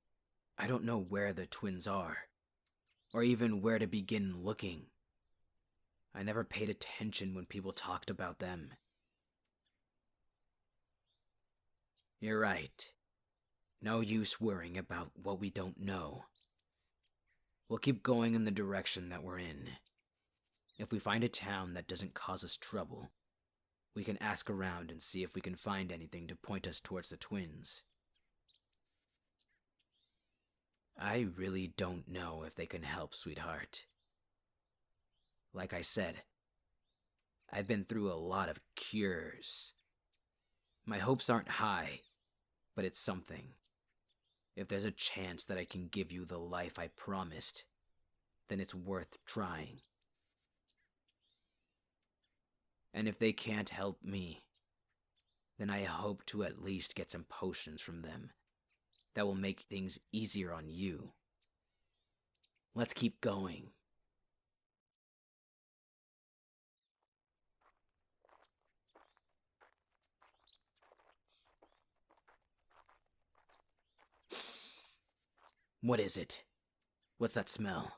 I don't know where the twins are, or even where to begin looking. I never paid attention when people talked about them. You're right. No use worrying about what we don't know. We'll keep going in the direction that we're in. If we find a town that doesn't cause us trouble, we can ask around and see if we can find anything to point us towards the twins. I really don't know if they can help, sweetheart. Like I said, I've been through a lot of cures. My hopes aren't high, but it's something. If there's a chance that I can give you the life I promised, then it's worth trying. And if they can't help me, then I hope to at least get some potions from them that will make things easier on you. Let's keep going. What is it? What's that smell?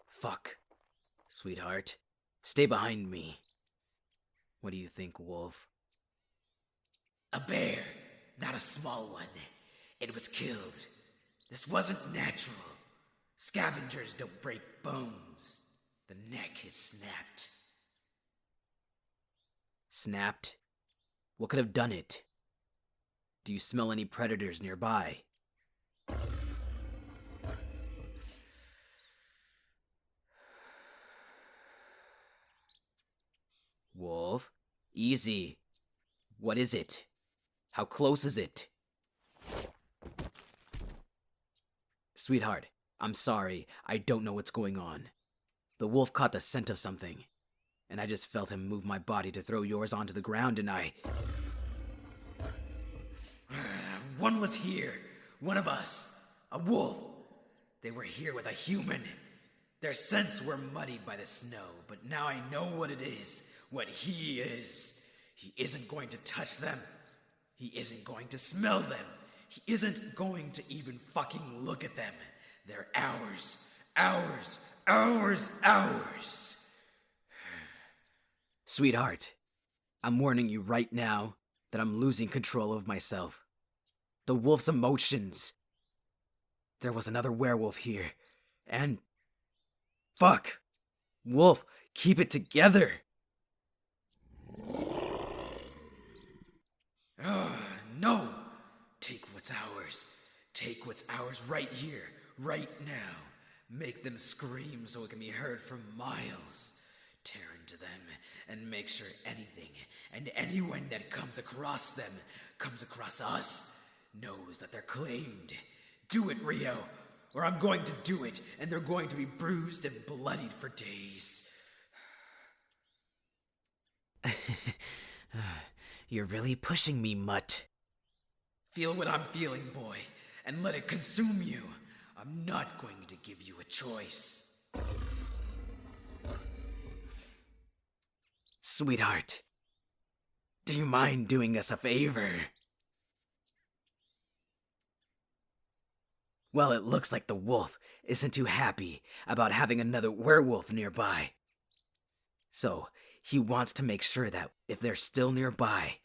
Fuck. Sweetheart, stay behind me. What do you think, Wolf? A bear, not a small one. It was killed. This wasn't natural. Scavengers don't break bones. The neck is snapped. Snapped? What could have done it? Do you smell any predators nearby? Wolf, easy. What is it? How close is it? Sweetheart, I'm sorry. I don't know what's going on. The wolf caught the scent of something, and I just felt him move my body to throw yours onto the ground, and I... One was here. One of us. A wolf. They were here with a human. Their scents were muddied by the snow, but now I know what it is. What he is. He isn't going to touch them. He isn't going to smell them. He isn't going to even fucking look at them. They're ours. Ours. Ours. Ours. Sweetheart, I'm warning you right now that I'm losing control of myself. The wolf's emotions. There was another werewolf here, and... Fuck! Wolf, keep it together! No! Take what's ours. Take what's ours right here, right now. Make them scream so it can be heard from miles. Tear into them and make sure anything and anyone that comes across them, comes across us, knows that they're claimed. Do it, Rio, or I'm going to do it, and they're going to be bruised and bloodied for days. You're really pushing me, Mutt. Feel what I'm feeling, boy, and let it consume you. I'm not going to give you a choice. Sweetheart, do you mind doing us a favor? Well, it looks like the wolf isn't too happy about having another werewolf nearby. So, he wants to make sure that if they're still nearby,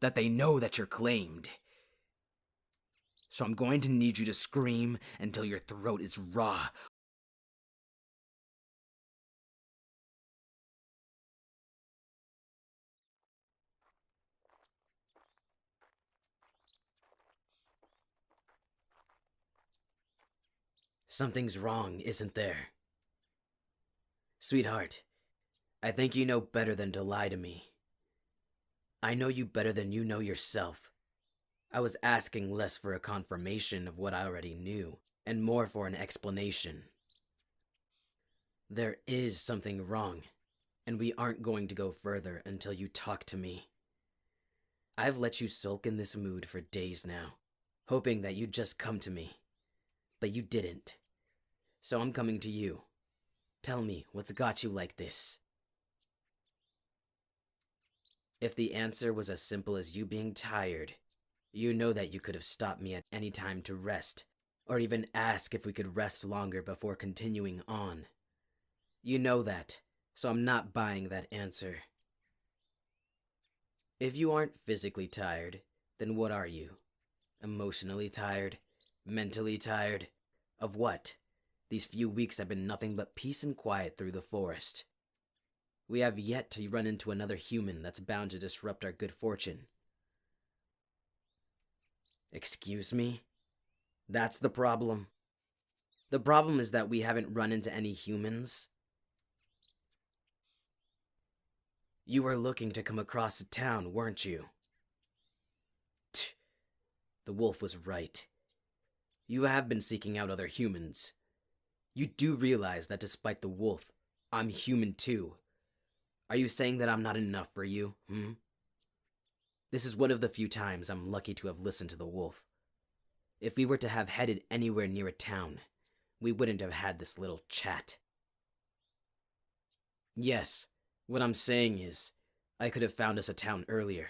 that they know that you're claimed. So I'm going to need you to scream until your throat is raw. Something's wrong, isn't there? Sweetheart, I think you know better than to lie to me. I know you better than you know yourself. I was asking less for a confirmation of what I already knew, and more for an explanation. There is something wrong, and we aren't going to go further until you talk to me. I've let you sulk in this mood for days now, hoping that you'd just come to me. But you didn't. So I'm coming to you. Tell me what's got you like this. If the answer was as simple as you being tired, you know that you could have stopped me at any time to rest, or even ask if we could rest longer before continuing on. You know that, so I'm not buying that answer. If you aren't physically tired, then what are you? Emotionally tired? Mentally tired? Of what? These few weeks have been nothing but peace and quiet through the forest. We have yet to run into another human that's bound to disrupt our good fortune. Excuse me? That's the problem. The problem is that we haven't run into any humans. You were looking to come across the town, weren't you? Tch, the wolf was right. You have been seeking out other humans. You do realize that despite the wolf, I'm human too. Are you saying that I'm not enough for you, This is one of the few times I'm lucky to have listened to the wolf. If we were to have headed anywhere near a town, we wouldn't have had this little chat. Yes, what I'm saying is, I could have found us a town earlier,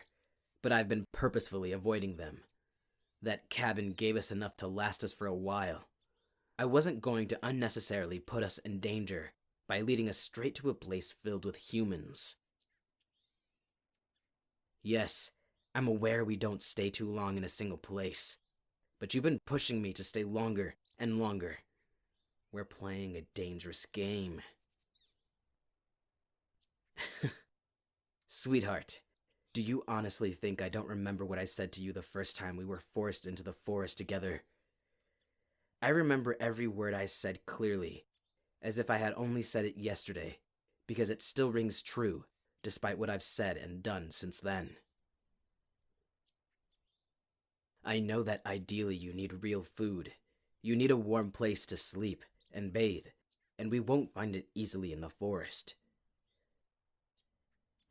but I've been purposefully avoiding them. That cabin gave us enough to last us for a while. I wasn't going to unnecessarily put us in danger by leading us straight to a place filled with humans. Yes, I'm aware we don't stay too long in a single place, but you've been pushing me to stay longer and longer. We're playing a dangerous game. Sweetheart, do you honestly think I don't remember what I said to you the first time we were forced into the forest together? I remember every word I said clearly, as if I had only said it yesterday, because it still rings true, despite what I've said and done since then. I know that ideally you need real food. You need a warm place to sleep and bathe, and we won't find it easily in the forest.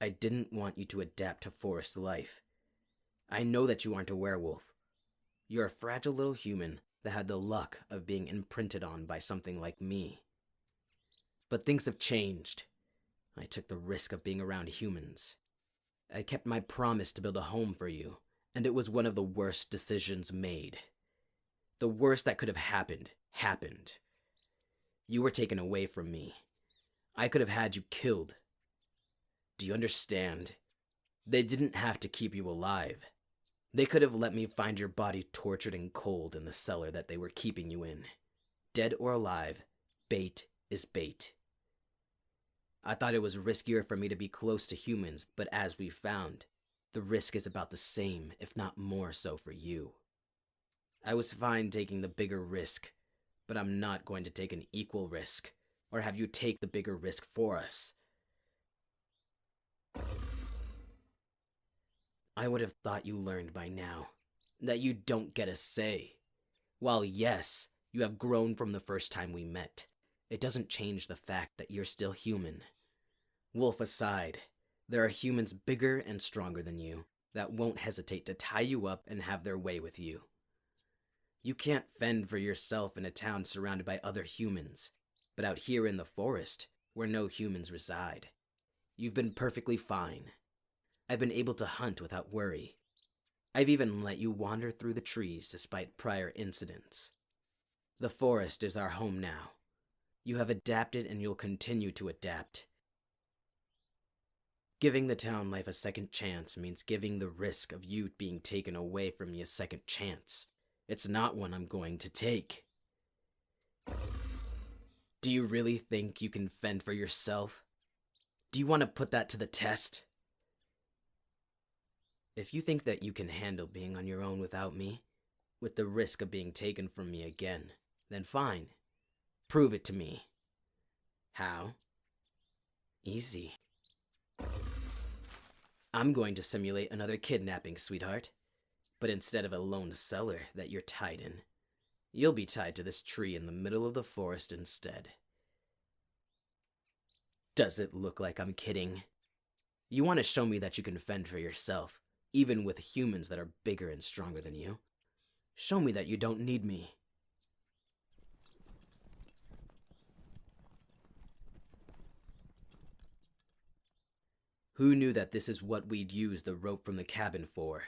I didn't want you to adapt to forest life. I know that you aren't a werewolf. You're a fragile little human that had the luck of being imprinted on by something like me. But things have changed. I took the risk of being around humans. I kept my promise to build a home for you, and it was one of the worst decisions made. The worst that could have happened, happened. You were taken away from me. I could have had you killed. Do you understand? They didn't have to keep you alive. They could have let me find your body tortured and cold in the cellar that they were keeping you in. Dead or alive, bait is bait. I thought it was riskier for me to be close to humans, but as we found, the risk is about the same, if not more so for you. I was fine taking the bigger risk, but I'm not going to take an equal risk, or have you take the bigger risk for us. I would have thought you learned by now that you don't get a say. While yes, you have grown from the first time we met, it doesn't change the fact that you're still human. Wolf aside, there are humans bigger and stronger than you that won't hesitate to tie you up and have their way with you. You can't fend for yourself in a town surrounded by other humans, but out here in the forest, where no humans reside, you've been perfectly fine. I've been able to hunt without worry. I've even let you wander through the trees despite prior incidents. The forest is our home now. You have adapted and you'll continue to adapt. Giving the town life a second chance means giving the risk of you being taken away from me a second chance. It's not one I'm going to take. Do you really think you can fend for yourself? Do you want to put that to the test? If you think that you can handle being on your own without me, with the risk of being taken from me again, then fine. Prove it to me. How? Easy. I'm going to simulate another kidnapping, sweetheart. But instead of a lone cellar that you're tied in, you'll be tied to this tree in the middle of the forest instead. Does it look like I'm kidding? You want to show me that you can fend for yourself, even with humans that are bigger and stronger than you. Show me that you don't need me. Who knew that this is what we'd use the rope from the cabin for?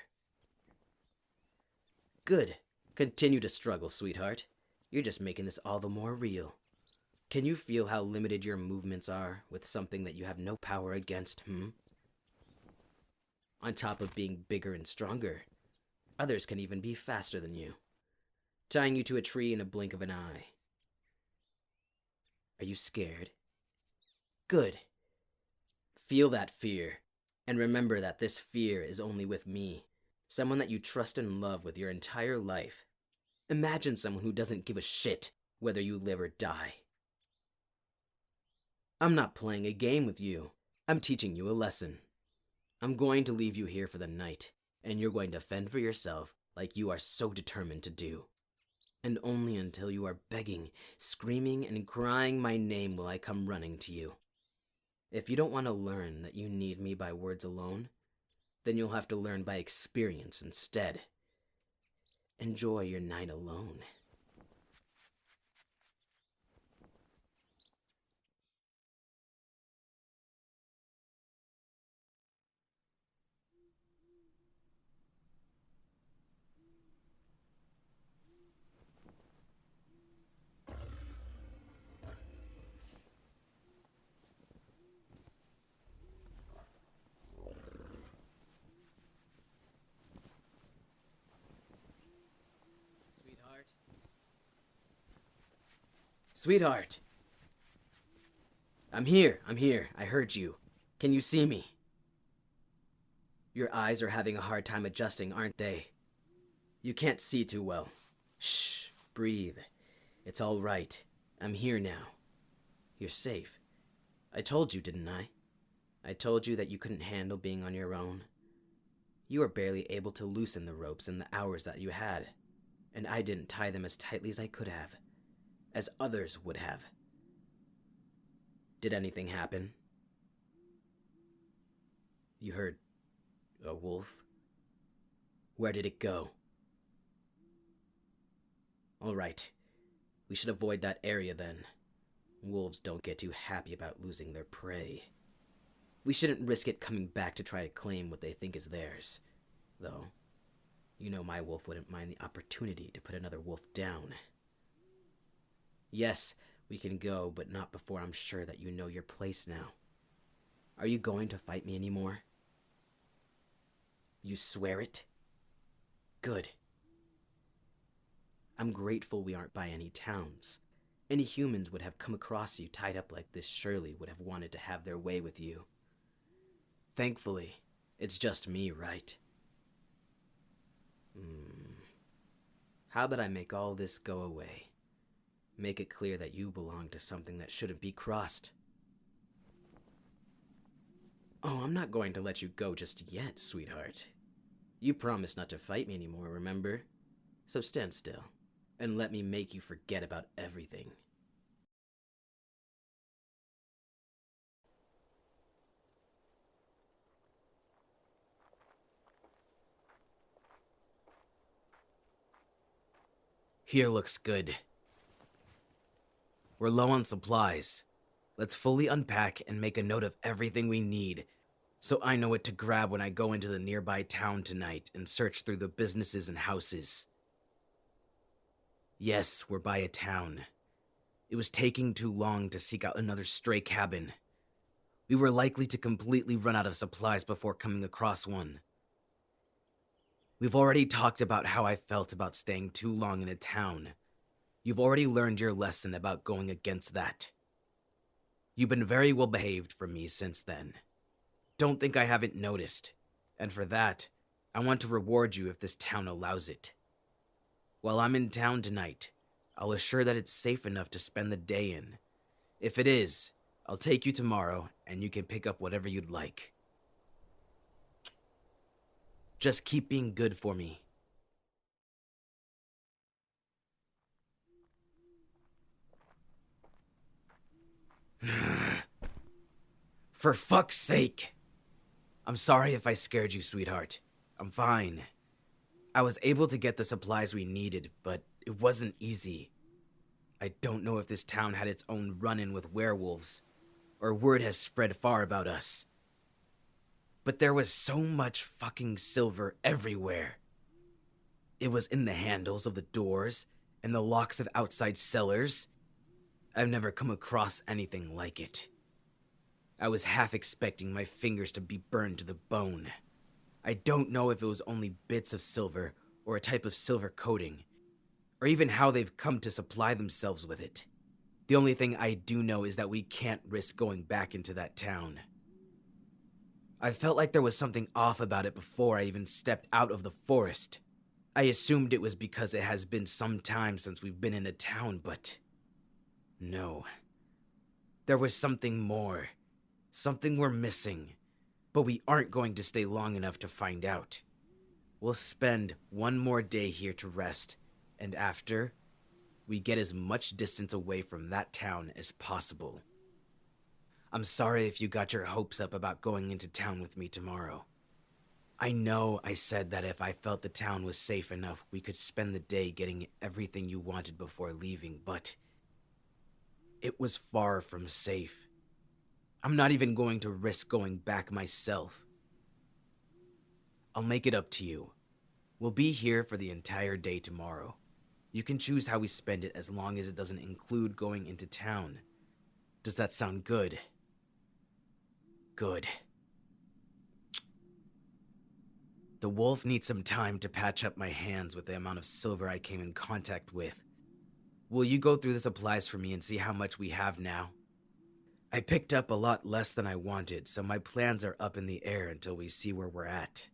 Good. Continue to struggle, sweetheart. You're just making this all the more real. Can you feel how limited your movements are with something that you have no power against, On top of being bigger and stronger, others can even be faster than you, tying you to a tree in a blink of an eye. Are you scared? Good. Feel that fear, and remember that this fear is only with me, someone that you trust and love with your entire life. Imagine someone who doesn't give a shit whether you live or die. I'm not playing a game with you. I'm teaching you a lesson. I'm going to leave you here for the night, and you're going to fend for yourself like you are so determined to do. And only until you are begging, screaming, and crying my name will I come running to you. If you don't want to learn that you need me by words alone, then you'll have to learn by experience instead. Enjoy your night alone. Sweetheart! I'm here. I heard you. Can you see me? Your eyes are having a hard time adjusting, aren't they? You can't see too well. Shh, breathe. It's all right. I'm here now. You're safe. I told you, didn't I? I told you that you couldn't handle being on your own. You were barely able to loosen the ropes in the hours that you had, and I didn't tie them as tightly as I could have, as others would have. Did anything happen? You heard a wolf? Where did it go? All right. We should avoid that area then. Wolves don't get too happy about losing their prey. We shouldn't risk it coming back to try to claim what they think is theirs. Though, you know my wolf wouldn't mind the opportunity to put another wolf down. Yes, we can go, but not before I'm sure that you know your place now. Are you going to fight me anymore? You swear it? Good. I'm grateful we aren't by any towns. Any humans would have come across you tied up like this surely would have wanted to have their way with you. Thankfully, it's just me, right? How about I make all this go away? Make it clear that you belong to something that shouldn't be crossed. Oh, I'm not going to let you go just yet, sweetheart. You promised not to fight me anymore, remember? So stand still, and let me make you forget about everything. Here looks good. We're low on supplies. Let's fully unpack and make a note of everything we need, so I know what to grab when I go into the nearby town tonight and search through the businesses and houses. Yes, we're by a town. It was taking too long to seek out another stray cabin. We were likely to completely run out of supplies before coming across one. We've already talked about how I felt about staying too long in a town. You've already learned your lesson about going against that. You've been very well behaved for me since then. Don't think I haven't noticed, and for that, I want to reward you if this town allows it. While I'm in town tonight, I'll assure that it's safe enough to spend the day in. If it is, I'll take you tomorrow, and you can pick up whatever you'd like. Just keep being good for me. For fuck's sake! I'm sorry if I scared you, sweetheart. I'm fine. I was able to get the supplies we needed, but it wasn't easy. I don't know if this town had its own run-in with werewolves, or word has spread far about us. But there was so much fucking silver everywhere. It was in the handles of the doors and the locks of outside cellars. I've never come across anything like it. I was half expecting my fingers to be burned to the bone. I don't know if it was only bits of silver or a type of silver coating, or even how they've come to supply themselves with it. The only thing I do know is that we can't risk going back into that town. I felt like there was something off about it before I even stepped out of the forest. I assumed it was because it has been some time since we've been in a town, but no. There was something more. Something we're missing, but we aren't going to stay long enough to find out. We'll spend one more day here to rest, and after, we get as much distance away from that town as possible. I'm sorry if you got your hopes up about going into town with me tomorrow. I know I said that if I felt the town was safe enough, we could spend the day getting everything you wanted before leaving, but it was far from safe. I'm not even going to risk going back myself. I'll make it up to you. We'll be here for the entire day tomorrow. You can choose how we spend it as long as it doesn't include going into town. Does that sound good? Good. The wolf needs some time to patch up my hands with the amount of silver I came in contact with. Will you go through the supplies for me and see how much we have now? I picked up a lot less than I wanted, so my plans are up in the air until we see where we're at.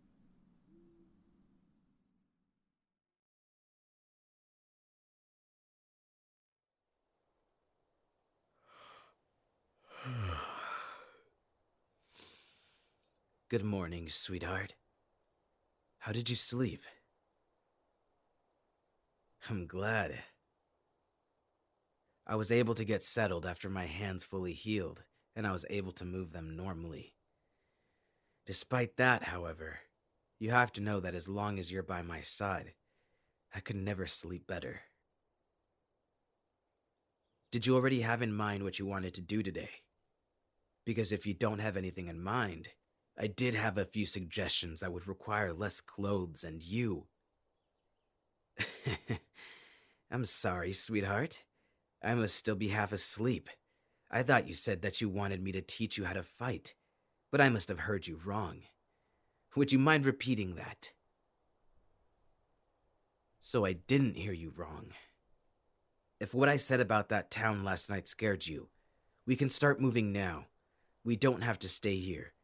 Good morning, sweetheart. How did you sleep? I'm glad. I was able to get settled after my hands fully healed, and I was able to move them normally. Despite that, however, you have to know that as long as you're by my side, I could never sleep better. Did you already have in mind what you wanted to do today? Because if you don't have anything in mind, I did have a few suggestions that would require less clothes and you. I'm sorry, sweetheart. I must still be half asleep. I thought you said that you wanted me to teach you how to fight, but I must have heard you wrong. Would you mind repeating that? So I didn't hear you wrong. If what I said about that town last night scared you, we can start moving now. We don't have to stay here.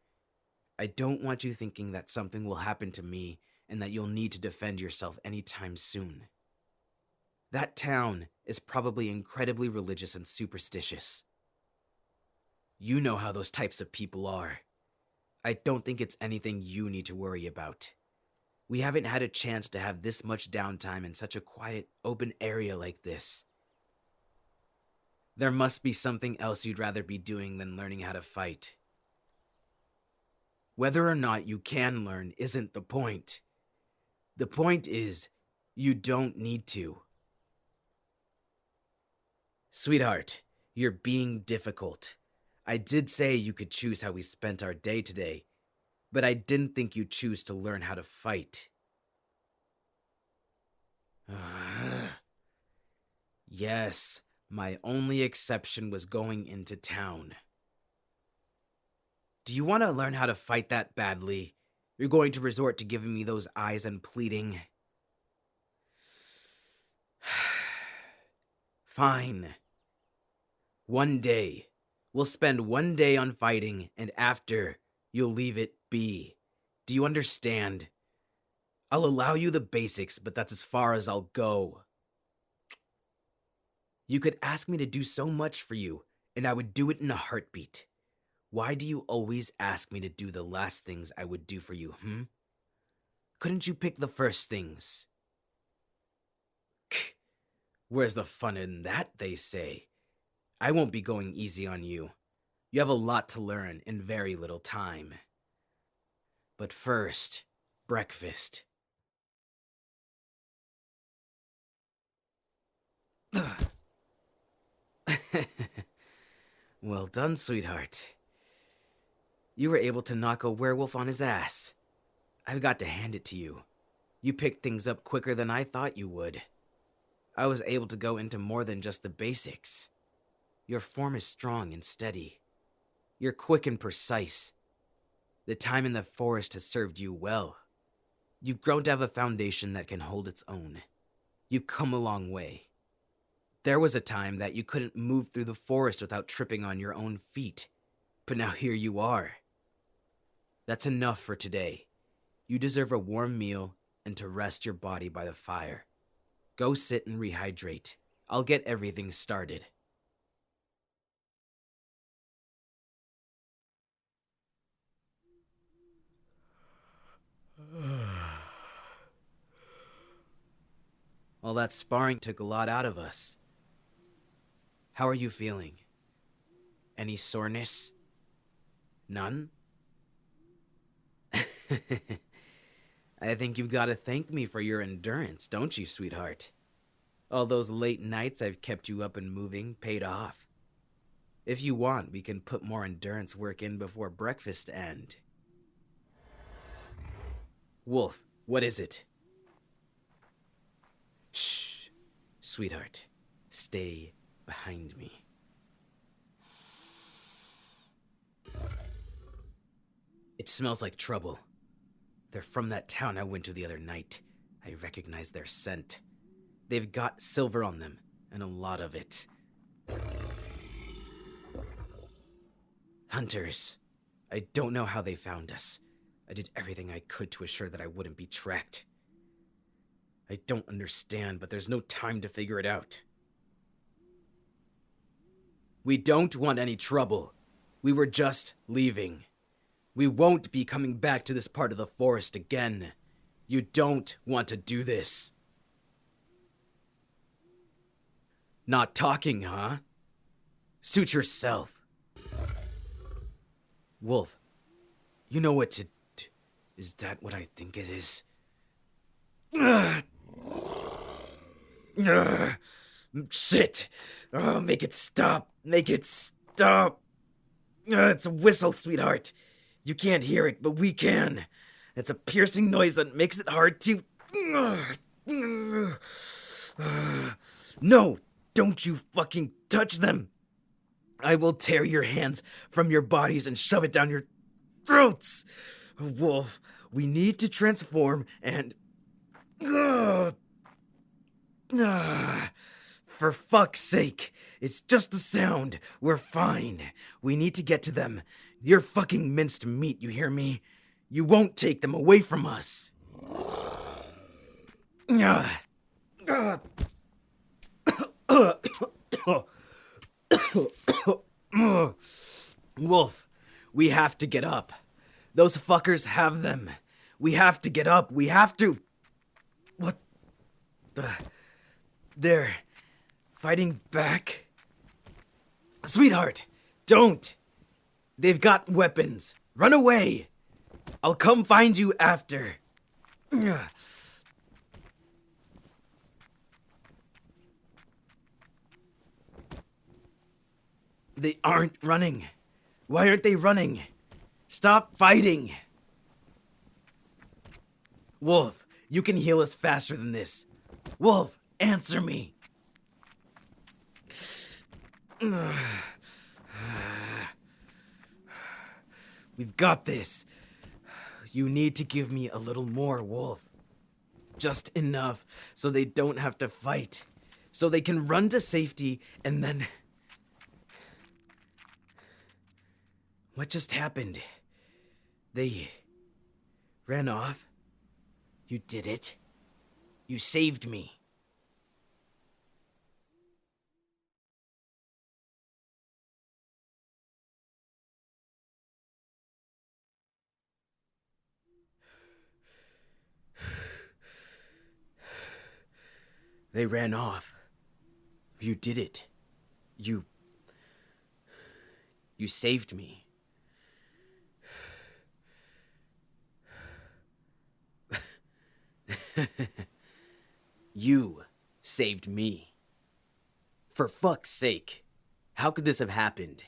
I don't want you thinking that something will happen to me and that you'll need to defend yourself anytime soon. That town is probably incredibly religious and superstitious. You know how those types of people are. I don't think it's anything you need to worry about. We haven't had a chance to have this much downtime in such a quiet, open area like this. There must be something else you'd rather be doing than learning how to fight. Whether or not you can learn isn't the point. The point is, you don't need to. Sweetheart, you're being difficult. I did say you could choose how we spent our day today, but I didn't think you'd choose to learn how to fight. Yes, my only exception was going into town. Do you want to learn how to fight that badly? You're going to resort to giving me those eyes and pleading? Fine. One day. We'll spend one day on fighting, and after, you'll leave it be. Do you understand? I'll allow you the basics, but that's as far as I'll go. You could ask me to do so much for you, and I would do it in a heartbeat. Why do you always ask me to do the last things I would do for you, Couldn't you pick the first things? Where's the fun in that, they say? I won't be going easy on you. You have a lot to learn in very little time. But first, breakfast. Well done, sweetheart. You were able to knock a werewolf on his ass. I've got to hand it to you. You picked things up quicker than I thought you would. I was able to go into more than just the basics. Your form is strong and steady. You're quick and precise. The time in the forest has served you well. You've grown to have a foundation that can hold its own. You've come a long way. There was a time that you couldn't move through the forest without tripping on your own feet. But now here you are. That's enough for today. You deserve a warm meal and to rest your body by the fire. Go sit and rehydrate. I'll get everything started. All that sparring took a lot out of us. How are you feeling? Any soreness? None? I think you've got to thank me for your endurance, don't you, sweetheart? All those late nights I've kept you up and moving paid off. If you want, we can put more endurance work in before breakfast end. Wolf, what is it? Shh, sweetheart, stay behind me. It smells like trouble. They're from that town I went to the other night. I recognize their scent. They've got silver on them, and a lot of it. Hunters. I don't know how they found us. I did everything I could to assure that I wouldn't be tracked. I don't understand, but there's no time to figure it out. We don't want any trouble. We were just leaving. We won't be coming back to this part of the forest again. You don't want to do this. Not talking, huh? Suit yourself. Wolf, you know what to do. Is that what I think it is? Shit! Oh, make it stop! Make it stop! It's a whistle, sweetheart. You can't hear it, but we can. It's a piercing noise that makes it hard to... No! Don't you fucking touch them! I will tear your hands from your bodies and shove it down your throats! Wolf, we need to transform and... For fuck's sake, it's just a sound. We're fine. We need to get to them. You're fucking minced meat, you hear me? You won't take them away from us. Wolf, we have to get up. Those fuckers have them. We have to get up. We have to... What the... They're fighting back? Sweetheart, don't! They've got weapons. Run away! I'll come find you after. They aren't running. Why aren't they running? Stop fighting! Wolf, you can heal us faster than this. Wolf, answer me! We've got this. You need to give me a little more, Wolf. Just enough so they don't have to fight. So they can run to safety and then... What just happened? They ran off? You did it? You saved me. They ran off. You did it. You saved me. You saved me. For fuck's sake, how could this have happened?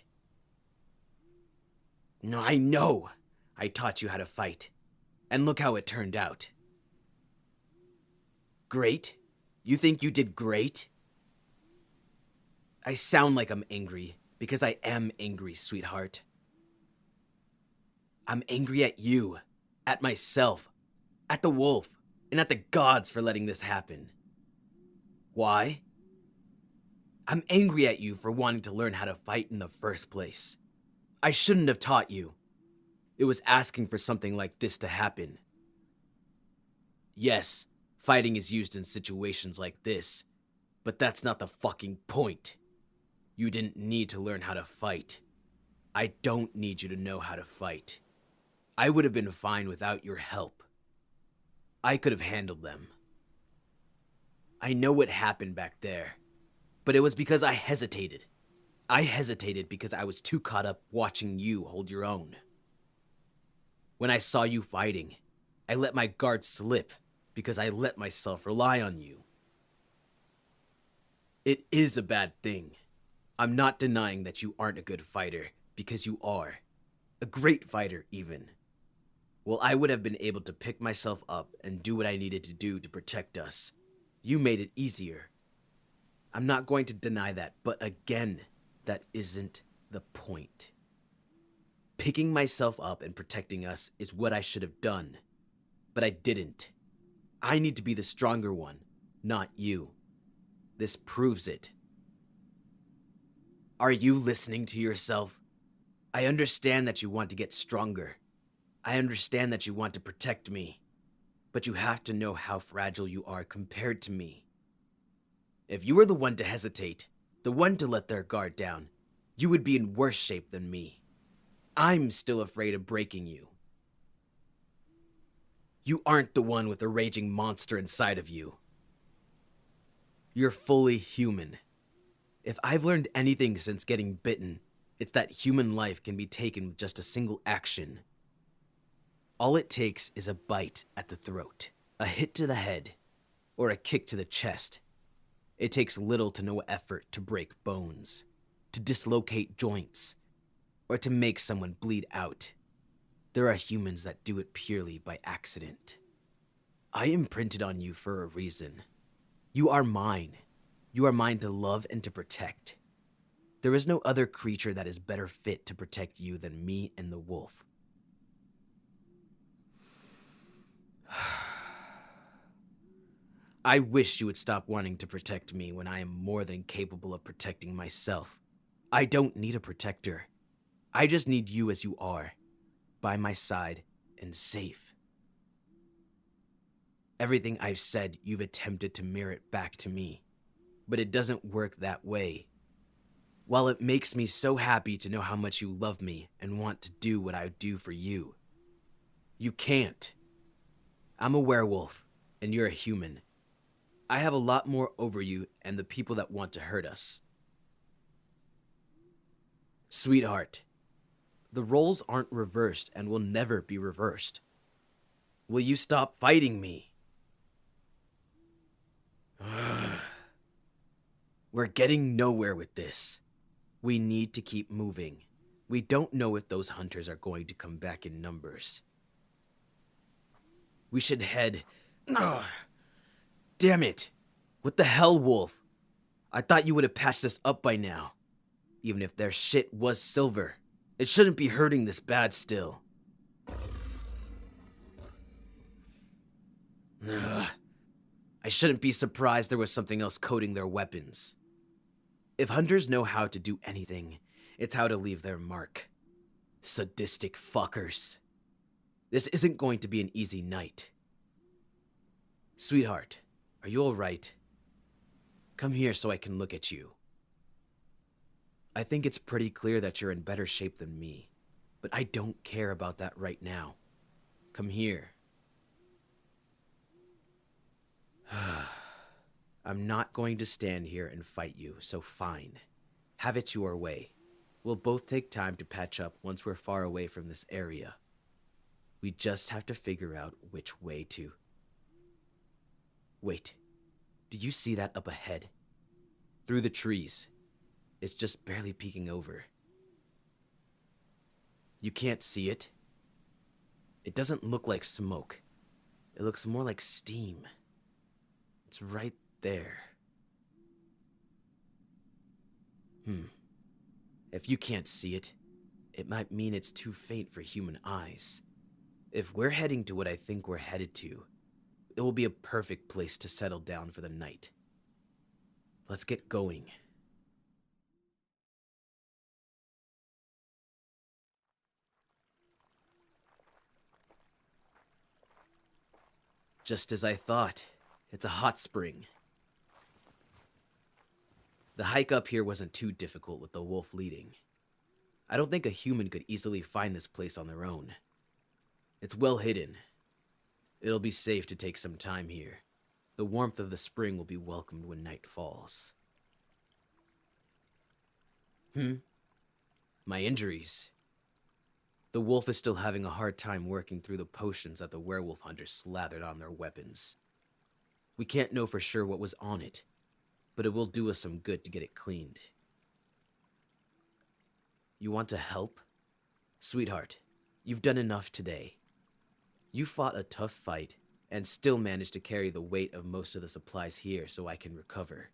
No, I know I taught you how to fight, and look how it turned out. Great? You think you did great? I sound like I'm angry, because I am angry, sweetheart. I'm angry at you, at myself, at the wolf, and at the gods for letting this happen. Why? I'm angry at you for wanting to learn how to fight in the first place. I shouldn't have taught you. It was asking for something like this to happen. Yes, fighting is used in situations like this, but that's not the fucking point. You didn't need to learn how to fight. I don't need you to know how to fight. I would have been fine without your help. I could have handled them. I know what happened back there, but it was because I hesitated. I hesitated because I was too caught up watching you hold your own. When I saw you fighting, I let my guard slip because I let myself rely on you. It is a bad thing. I'm not denying that you aren't a good fighter, because you are. A great fighter, even. Well, I would have been able to pick myself up and do what I needed to do to protect us. You made it easier. I'm not going to deny that, but again, that isn't the point. Picking myself up and protecting us is what I should have done, but I didn't. I need to be the stronger one, not you. This proves it. Are you listening to yourself? I understand that you want to get stronger. I understand that you want to protect me, but you have to know how fragile you are compared to me. If you were the one to hesitate, the one to let their guard down, you would be in worse shape than me. I'm still afraid of breaking you. You aren't the one with a raging monster inside of you. You're fully human. If I've learned anything since getting bitten, it's that human life can be taken with just a single action. All it takes is a bite at the throat, a hit to the head, or a kick to the chest. It takes little to no effort to break bones, to dislocate joints, or to make someone bleed out. There are humans that do it purely by accident. I imprinted on you for a reason. You are mine. You are mine to love and to protect. There is no other creature that is better fit to protect you than me and the wolf. I wish you would stop wanting to protect me when I am more than capable of protecting myself. I don't need a protector. I just need you as you are, by my side and safe. Everything I've said, you've attempted to mirror it back to me, but it doesn't work that way. While it makes me so happy to know how much you love me and want to do what I do for you, you can't. I'm a werewolf, and you're a human. I have a lot more over you and the people that want to hurt us. Sweetheart, the roles aren't reversed and will never be reversed. Will you stop fighting me? We're getting nowhere with this. We need to keep moving. We don't know if those hunters are going to come back in numbers. We should head... Damn it! What the hell, Wolf? I thought you would have patched us up by now. Even if their shit was silver, it shouldn't be hurting this bad still. I shouldn't be surprised there was something else coating their weapons. If hunters know how to do anything, it's how to leave their mark. Sadistic fuckers. This isn't going to be an easy night. Sweetheart, are you alright? Come here so I can look at you. I think it's pretty clear that you're in better shape than me, but I don't care about that right now. Come here. I'm not going to stand here and fight you, so fine. Have it your way. We'll both take time to patch up once we're far away from this area. We just have to figure out which way to. Wait, do you see that up ahead? Through the trees. It's just barely peeking over. You can't see it? It doesn't look like smoke. It looks more like steam. It's right there. If you can't see it, it might mean it's too faint for human eyes. If we're heading to what I think we're headed to, it will be a perfect place to settle down for the night. Let's get going. Just as I thought, it's a hot spring. The hike up here wasn't too difficult with the wolf leading. I don't think a human could easily find this place on their own. It's well hidden. It'll be safe to take some time here. The warmth of the spring will be welcomed when night falls. My injuries. The wolf is still having a hard time working through the potions that the werewolf hunters slathered on their weapons. We can't know for sure what was on it, but it will do us some good to get it cleaned. You want to help? Sweetheart, you've done enough today. You fought a tough fight and still managed to carry the weight of most of the supplies here so I can recover.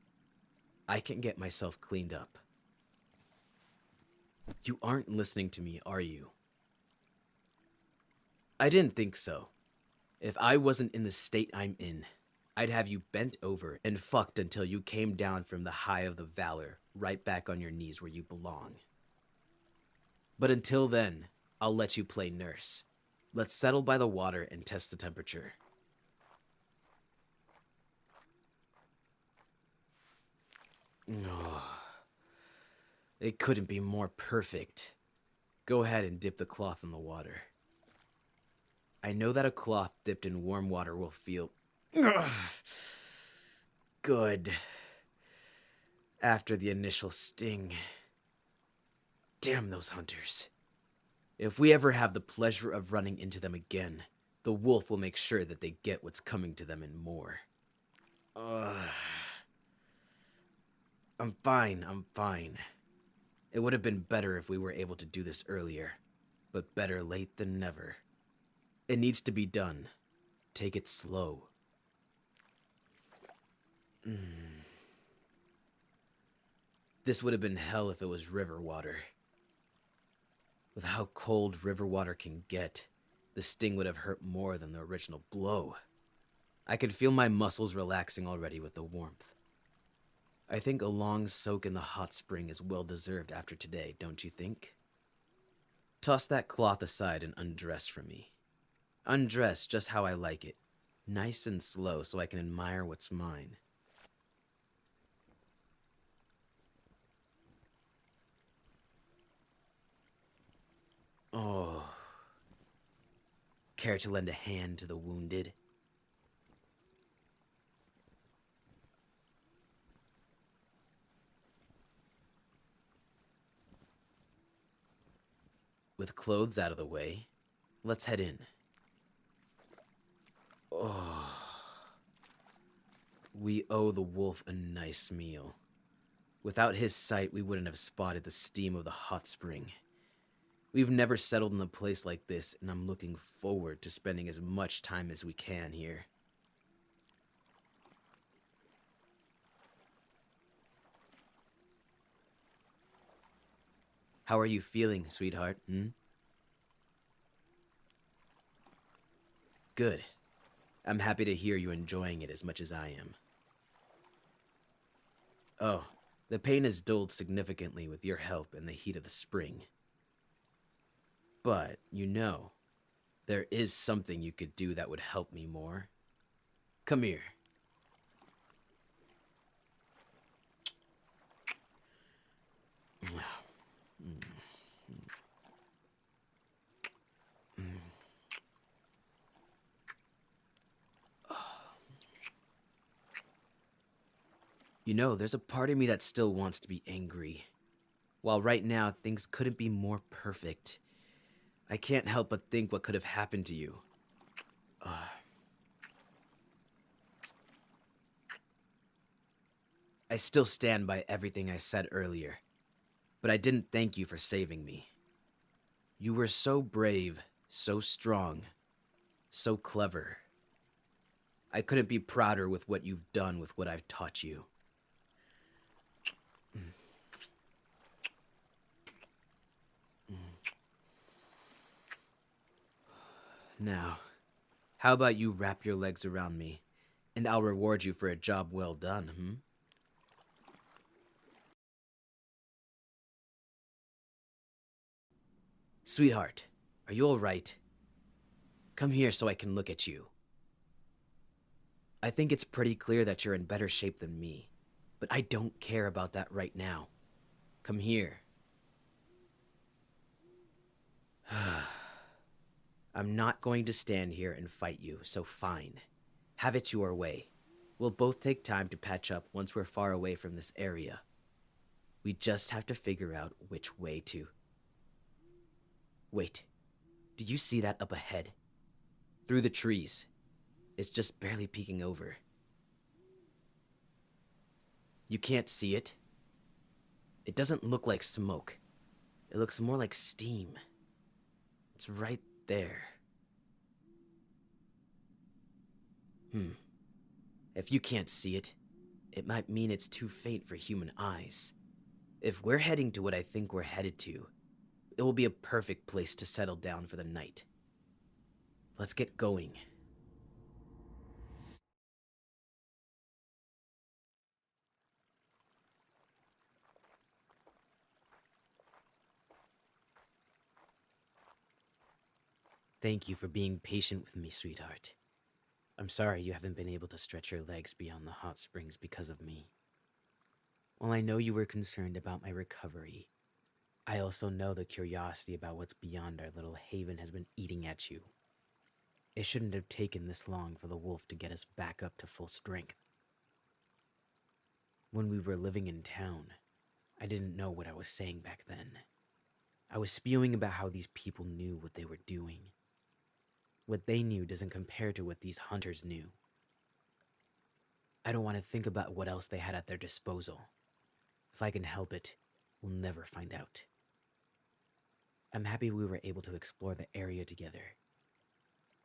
I can get myself cleaned up. You aren't listening to me, are you? I didn't think so. If I wasn't in the state I'm in, I'd have you bent over and fucked until you came down from the high of the valor, right back on your knees where you belong. But until then, I'll let you play nurse. Let's settle by the water and test the temperature. Oh, it couldn't be more perfect. Go ahead and dip the cloth in the water. I know that a cloth dipped in warm water will feel good after the initial sting. Damn those hunters. If we ever have the pleasure of running into them again, the wolf will make sure that they get what's coming to them and more. I'm fine. It would have been better if we were able to do this earlier, but better late than never. It needs to be done. Take it slow. This would have been hell if it was river water. With how cold river water can get, the sting would have hurt more than the original blow. I can feel my muscles relaxing already with the warmth. I think a long soak in the hot spring is well deserved after today, don't you think? Toss that cloth aside and undress for me. Undress just how I like it. Nice and slow so I can admire what's mine. Oh. Care to lend a hand to the wounded? With clothes out of the way, let's head in. Oh. We owe the wolf a nice meal. Without his sight, we wouldn't have spotted the steam of the hot spring. We've never settled in a place like this, and I'm looking forward to spending as much time as we can here. How are you feeling, sweetheart? Good. I'm happy to hear you enjoying it as much as I am. Oh, the pain has dulled significantly with your help in the heat of the spring. But, you know, there is something you could do that would help me more. Come here. You know, there's a part of me that still wants to be angry. While right now, things couldn't be more perfect. I can't help but think what could have happened to you. I still stand by everything I said earlier, but I didn't thank you for saving me. You were so brave, so strong, so clever. I couldn't be prouder with what you've done with what I've taught you. Now, how about you wrap your legs around me, and I'll reward you for a job well done, Sweetheart, are you alright? Come here so I can look at you. I think it's pretty clear that you're in better shape than me, but I don't care about that right now. Come here. I'm not going to stand here and fight you, so fine. Have it your way. We'll both take time to patch up once we're far away from this area. We just have to figure out which way to. Wait, do you see that up ahead? Through the trees. It's just barely peeking over. You can't see it? It doesn't look like smoke. It looks more like steam. It's right there. If you can't see it, it might mean it's too faint for human eyes. If we're heading to what I think we're headed to, it will be a perfect place to settle down for the night. Let's get going. Thank you for being patient with me, sweetheart. I'm sorry you haven't been able to stretch your legs beyond the hot springs because of me. While I know you were concerned about my recovery, I also know the curiosity about what's beyond our little haven has been eating at you. It shouldn't have taken this long for the wolf to get us back up to full strength. When we were living in town, I didn't know what I was saying back then. I was spewing about how these people knew what they were doing. What they knew doesn't compare to what these hunters knew. I don't want to think about what else they had at their disposal. If I can help it, we'll never find out. I'm happy we were able to explore the area together.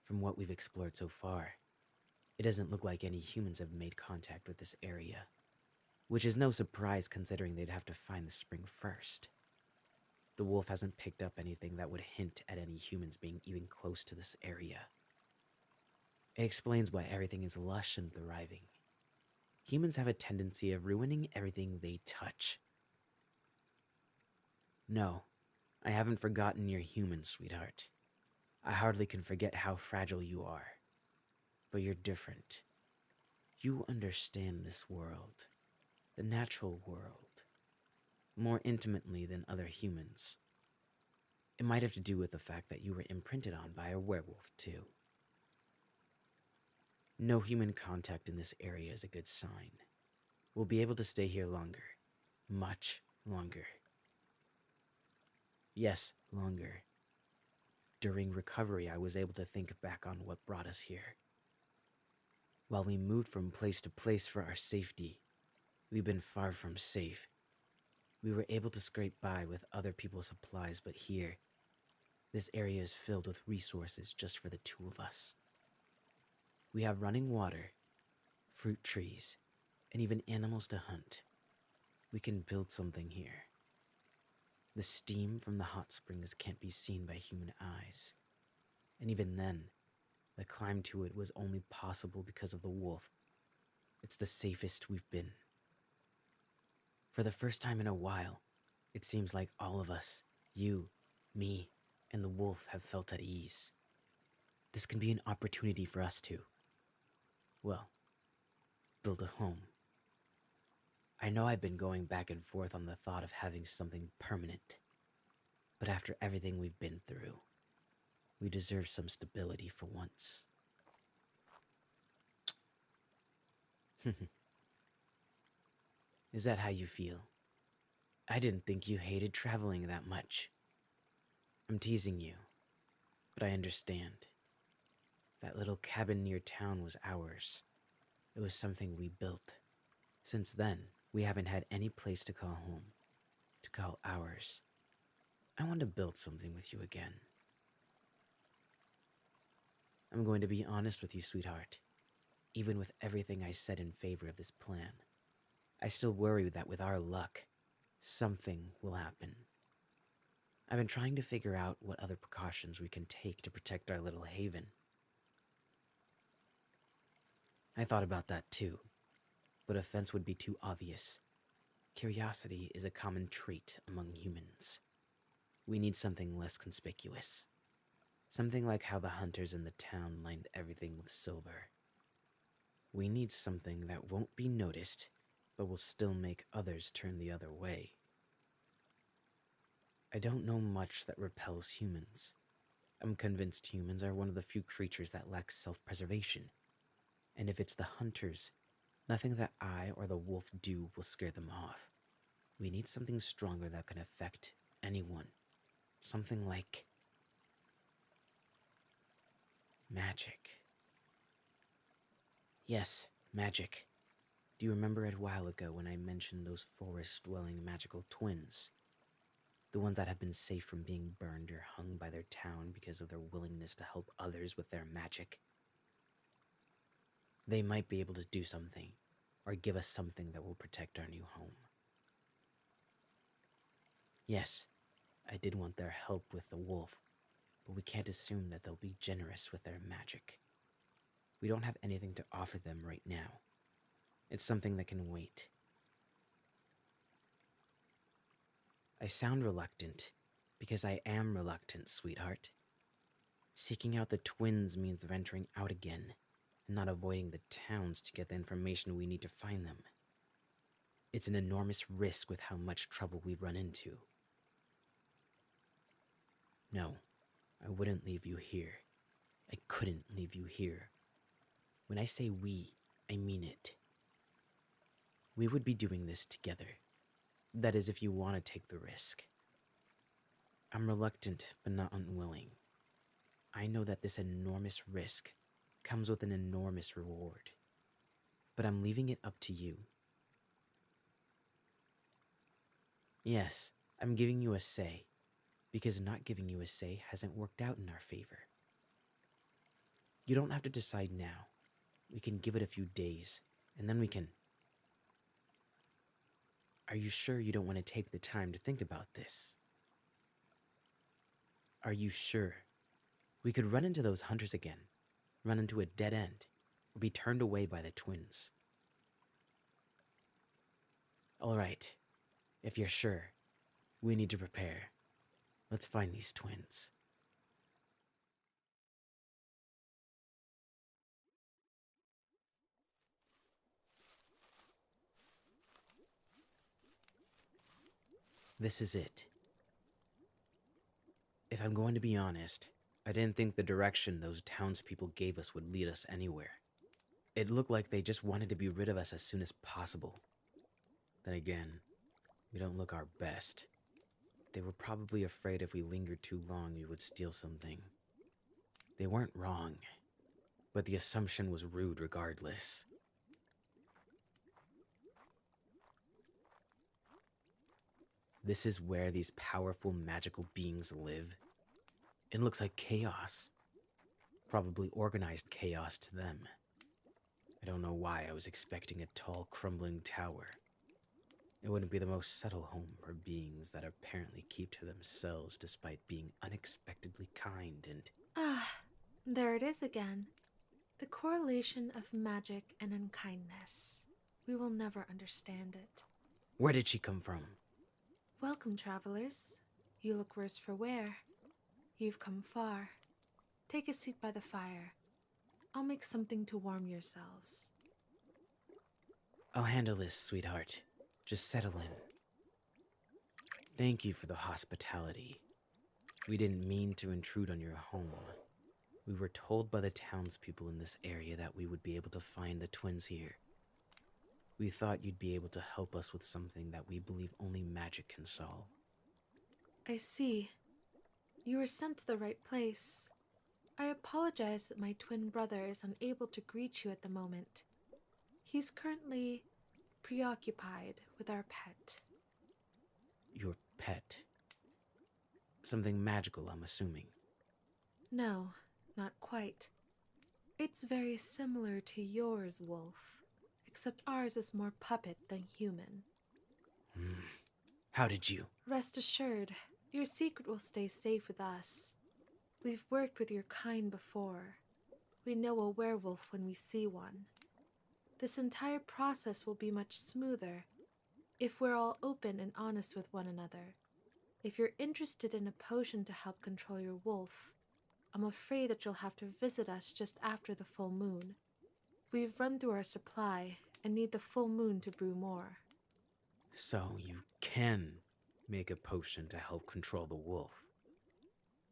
From what we've explored so far, it doesn't look like any humans have made contact with this area, which is no surprise considering they'd have to find the spring first. The wolf hasn't picked up anything that would hint at any humans being even close to this area. It explains why everything is lush and thriving. Humans have a tendency of ruining everything they touch. No, I haven't forgotten you're human, sweetheart. I hardly can forget how fragile you are. But you're different. You understand this world, the natural world, more intimately than other humans. It might have to do with the fact that you were imprinted on by a werewolf, too. No human contact in this area is a good sign. We'll be able to stay here longer. Much longer. Yes, longer. During recovery, I was able to think back on what brought us here. While we moved from place to place for our safety, we've been far from safe. We were able to scrape by with other people's supplies, but here, this area is filled with resources just for the two of us. We have running water, fruit trees, and even animals to hunt. We can build something here. The steam from the hot springs can't be seen by human eyes. And even then, the climb to it was only possible because of the wolf. It's the safest we've been. For the first time in a while, it seems like all of us, you, me, and the wolf have felt at ease. This can be an opportunity for us to, well, build a home. I know I've been going back and forth on the thought of having something permanent, but after everything we've been through, we deserve some stability for once. Is that how you feel? I didn't think you hated traveling that much. I'm teasing you, but I understand. That little cabin near town was ours. It was something we built. Since then, We haven't had any place to call home, to call ours. I want to build something with you again. I'm going to be honest with you, sweetheart. Even with everything I said in favor of this plan, I still worry that with our luck, something will happen. I've been trying to figure out what other precautions we can take to protect our little haven. I thought about that too, but a fence would be too obvious. Curiosity is a common trait among humans. We need something less conspicuous. Something like how the hunters in the town lined everything with silver. We need something that won't be noticed, but will still make others turn the other way. I don't know much that repels humans. I'm convinced humans are one of the few creatures that lack self-preservation. And if it's the hunters, nothing that I or the wolf do will scare them off. We need something stronger that can affect anyone. Something like magic. Yes, magic. Do you remember a while ago when I mentioned those forest-dwelling magical twins? The ones that have been safe from being burned or hung by their town because of their willingness to help others with their magic? They might be able to do something, or give us something that will protect our new home. Yes, I did want their help with the wolf, but we can't assume that they'll be generous with their magic. We don't have anything to offer them right now. It's something that can wait. I sound reluctant, because I am reluctant, sweetheart. Seeking out the twins means venturing out again, and not avoiding the towns to get the information we need to find them. It's an enormous risk with how much trouble we've run into. No, I wouldn't leave you here. I couldn't leave you here. When I say we, I mean it. We would be doing this together. That is, if you want to take the risk. I'm reluctant, but not unwilling. I know that this enormous risk comes with an enormous reward. But I'm leaving it up to you. Yes, I'm giving you a say, because not giving you a say hasn't worked out in our favor. You don't have to decide now. We can give it a few days, and then we can... Are you sure you don't want to take the time to think about this? Are you sure? We could run into those hunters again, run into a dead end, or be turned away by the twins. All right, if you're sure, we need to prepare. Let's find these twins. This is it. If I'm going to be honest, I didn't think the direction those townspeople gave us would lead us anywhere. It looked like they just wanted to be rid of us as soon as possible. Then again, we don't look our best. They were probably afraid if we lingered too long we would steal something. They weren't wrong, but the assumption was rude regardless. This is where these powerful magical beings live. It looks like chaos. Probably organized chaos to them. I don't know why I was expecting a tall, crumbling tower. It wouldn't be the most subtle home for beings that apparently keep to themselves despite being unexpectedly kind and... Ah, there it is again. The correlation of magic and unkindness. We will never understand it. Where did she come from? Welcome, travelers. You look worse for wear. You've come far. Take a seat by the fire. I'll make something to warm yourselves. I'll handle this, sweetheart. Just settle in. Thank you for the hospitality. We didn't mean to intrude on your home. We were told by the townspeople in this area that we would be able to find the twins here. We thought you'd be able to help us with something that we believe only magic can solve. I see. You were sent to the right place. I apologize that my twin brother is unable to greet you at the moment. He's currently preoccupied with our pet. Your pet. Something magical, I'm assuming. No, not quite. It's very similar to yours, Wolf, except ours is more puppet than human. How did you? Rest assured, your secret will stay safe with us. We've worked with your kind before. We know a werewolf when we see one. This entire process will be much smoother if we're all open and honest with one another. If you're interested in a potion to help control your wolf, I'm afraid that you'll have to visit us just after the full moon. We've run through our supply and need the full moon to brew more. So you can make a potion to help control the wolf.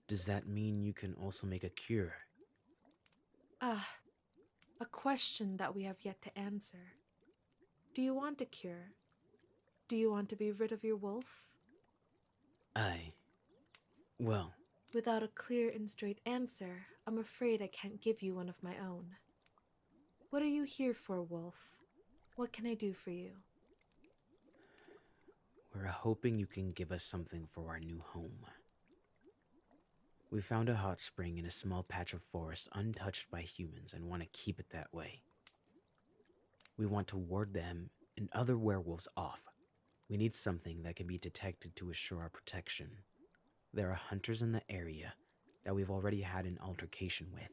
Does that mean you can also make a cure? A question that we have yet to answer. Do you want a cure? Do you want to be rid of your wolf? Well... Without a clear and straight answer, I'm afraid I can't give you one of my own. What are you here for, Wolf? What can I do for you? We're hoping you can give us something for our new home. We found a hot spring in a small patch of forest untouched by humans and want to keep it that way. We want to ward them and other werewolves off. We need something that can be detected to assure our protection. There are hunters in the area that we've already had an altercation with.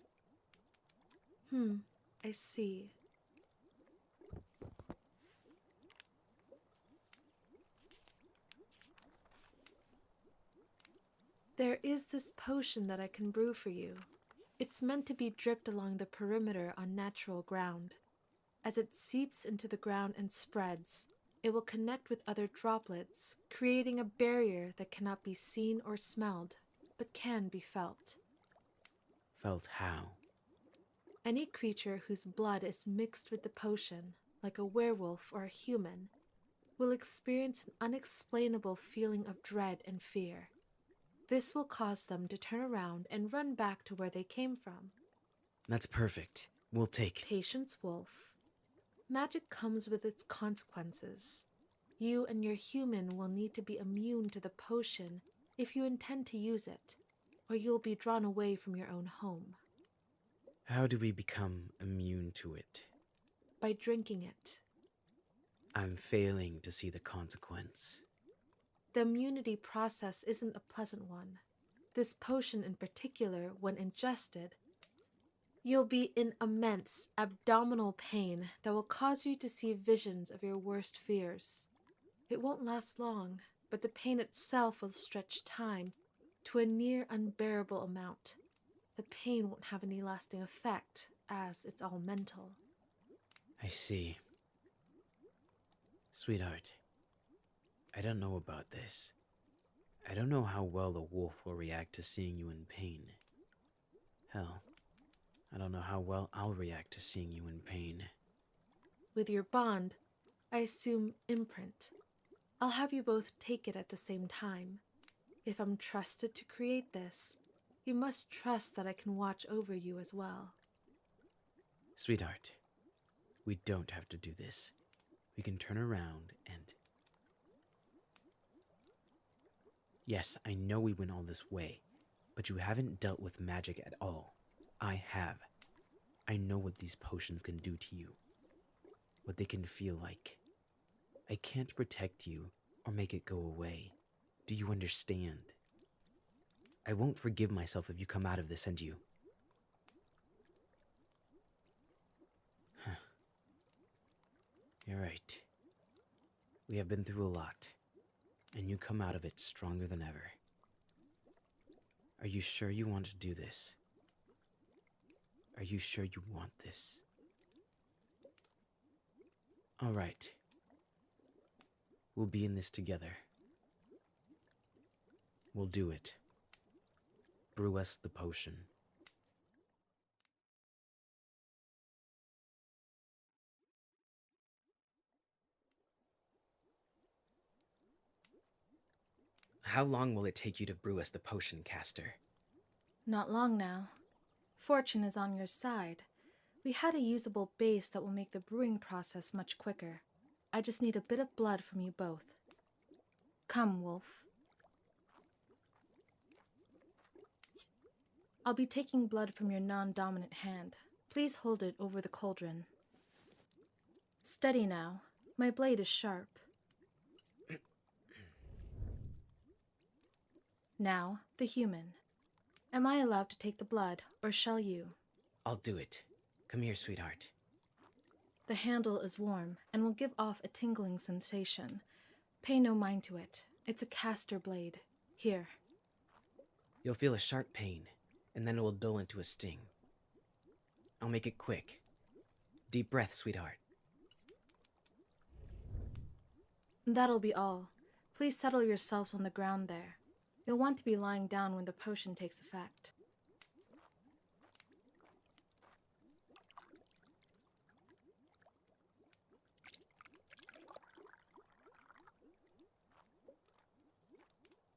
I see. There is this potion that I can brew for you. It's meant to be dripped along the perimeter on natural ground. As it seeps into the ground and spreads, it will connect with other droplets, creating a barrier that cannot be seen or smelled, but can be felt. Felt how? Any creature whose blood is mixed with the potion, like a werewolf or a human, will experience an unexplainable feeling of dread and fear. This will cause them to turn around and run back to where they came from. That's perfect. We'll take... Patience, Wolf. Magic comes with its consequences. You and your human will need to be immune to the potion if you intend to use it, or you'll be drawn away from your own home. How do we become immune to it? By drinking it. I'm failing to see the consequence. The immunity process isn't a pleasant one. This potion in particular, when ingested, you'll be in immense abdominal pain that will cause you to see visions of your worst fears. It won't last long, but the pain itself will stretch time to a near unbearable amount. The pain won't have any lasting effect, as it's all mental. I see. Sweetheart, I don't know about this. I don't know how well the wolf will react to seeing you in pain. Hell, I don't know how well I'll react to seeing you in pain. With your bond, I assume imprint. I'll have you both take it at the same time. If I'm trusted to create this, you must trust that I can watch over you as well. Sweetheart, we don't have to do this. We can turn around and... Yes, I know we went all this way, but you haven't dealt with magic at all. I have. I know what these potions can do to you. What they can feel like. I can't protect you or make it go away. Do you understand? I won't forgive myself if you come out of this and you... You're right. We have been through a lot, and you come out of it stronger than ever. Are you sure you want to do this? Are you sure you want this? All right. We'll be in this together. We'll do it. Brew us the potion. How long will it take you to brew us the potion, Caster? Not long now. Fortune is on your side. We had a usable base that will make the brewing process much quicker. I just need a bit of blood from you both. Come, Wolf. I'll be taking blood from your non-dominant hand. Please hold it over the cauldron. Steady now. My blade is sharp. Now, the human. Am I allowed to take the blood, or shall you? I'll do it. Come here, sweetheart. The handle is warm and will give off a tingling sensation. Pay no mind to it. It's a caster blade. Here. You'll feel a sharp pain, and then it will dull into a sting. I'll make it quick. Deep breath, sweetheart. That'll be all. Please settle yourselves on the ground there. You'll want to be lying down when the potion takes effect.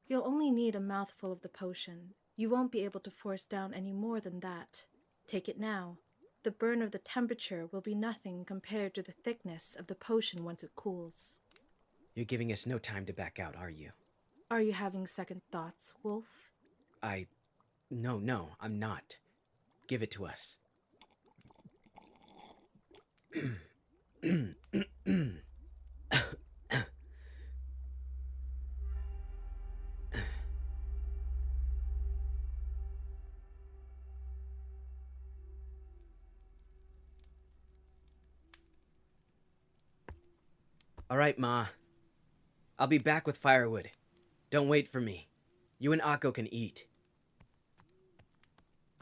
You'll only need a mouthful of the potion. You won't be able to force down any more than that. Take it now. The burn of the temperature will be nothing compared to the thickness of the potion once it cools. You're giving us no time to back out, are you? Are you having second thoughts, Wolf? No, I'm not. Give it to us. All right, Ma. I'll be back with firewood. Don't wait for me. You and Akko can eat.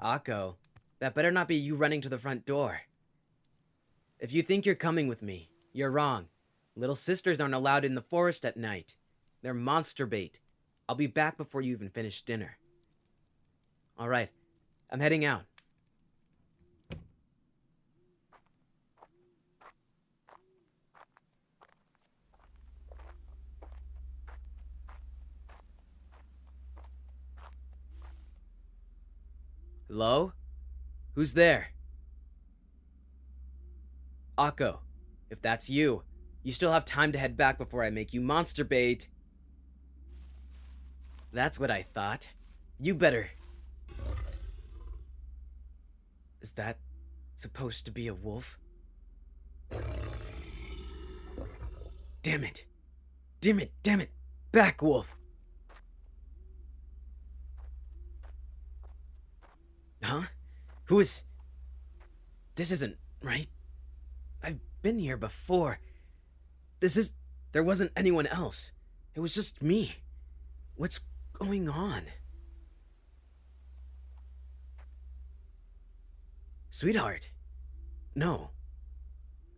Akko, that better not be you running to the front door. If you think you're coming with me, you're wrong. Little sisters aren't allowed in the forest at night. They're monster bait. I'll be back before you even finish dinner. All right, I'm heading out. Hello? Who's there? Akko, if that's you, you still have time to head back before I make you monster bait. That's what I thought. You better... Is that supposed to be a wolf? Damn it. Damn it. Back, wolf. Huh? Who is... This isn't right. I've been here before. There wasn't anyone else. It was just me. What's going on? Sweetheart. No,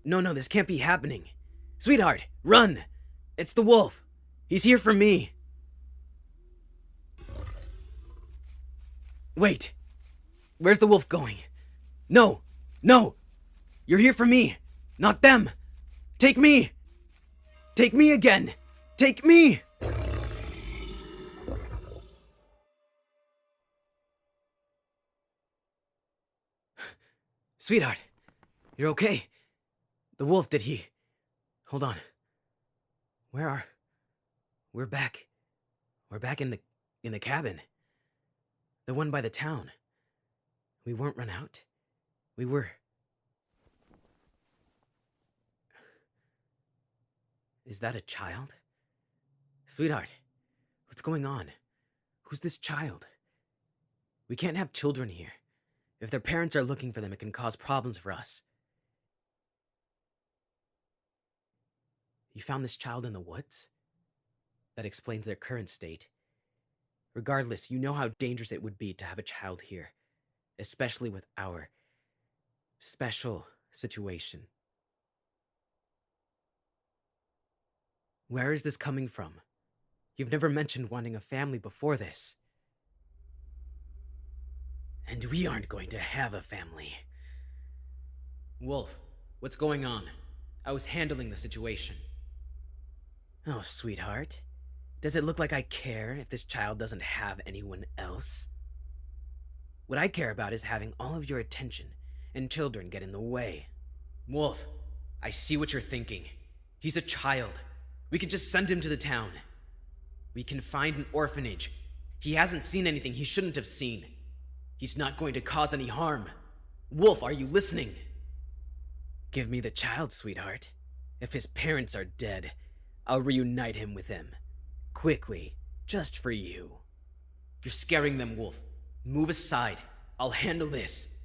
this can't be happening. Sweetheart, run! It's the wolf. He's here for me. Wait. Where's the wolf going? No! You're here for me, not them! Take me! Take me again! Take me! Sweetheart, you're okay? The wolf, did he... Hold on. We're back. We're back in the cabin. The one by the town. We weren't run out. We were... Is that a child? Sweetheart, what's going on? Who's this child? We can't have children here. If their parents are looking for them, it can cause problems for us. You found this child in the woods? That explains their current state. Regardless, you know how dangerous it would be to have a child here, especially with our special situation. Where is this coming from? You've never mentioned wanting a family before this. And we aren't going to have a family. Wolf, what's going on? I was handling the situation. Oh, sweetheart. Does it look like I care if this child doesn't have anyone else? What I care about is having all of your attention, and children get in the way. Wolf, I see what you're thinking. He's a child. We could just send him to the town. We can find an orphanage. He hasn't seen anything he shouldn't have seen. He's not going to cause any harm. Wolf, are you listening? Give me the child, sweetheart. If his parents are dead, I'll reunite him with them. Quickly, just for you. You're scaring them, Wolf. Move aside. I'll handle this.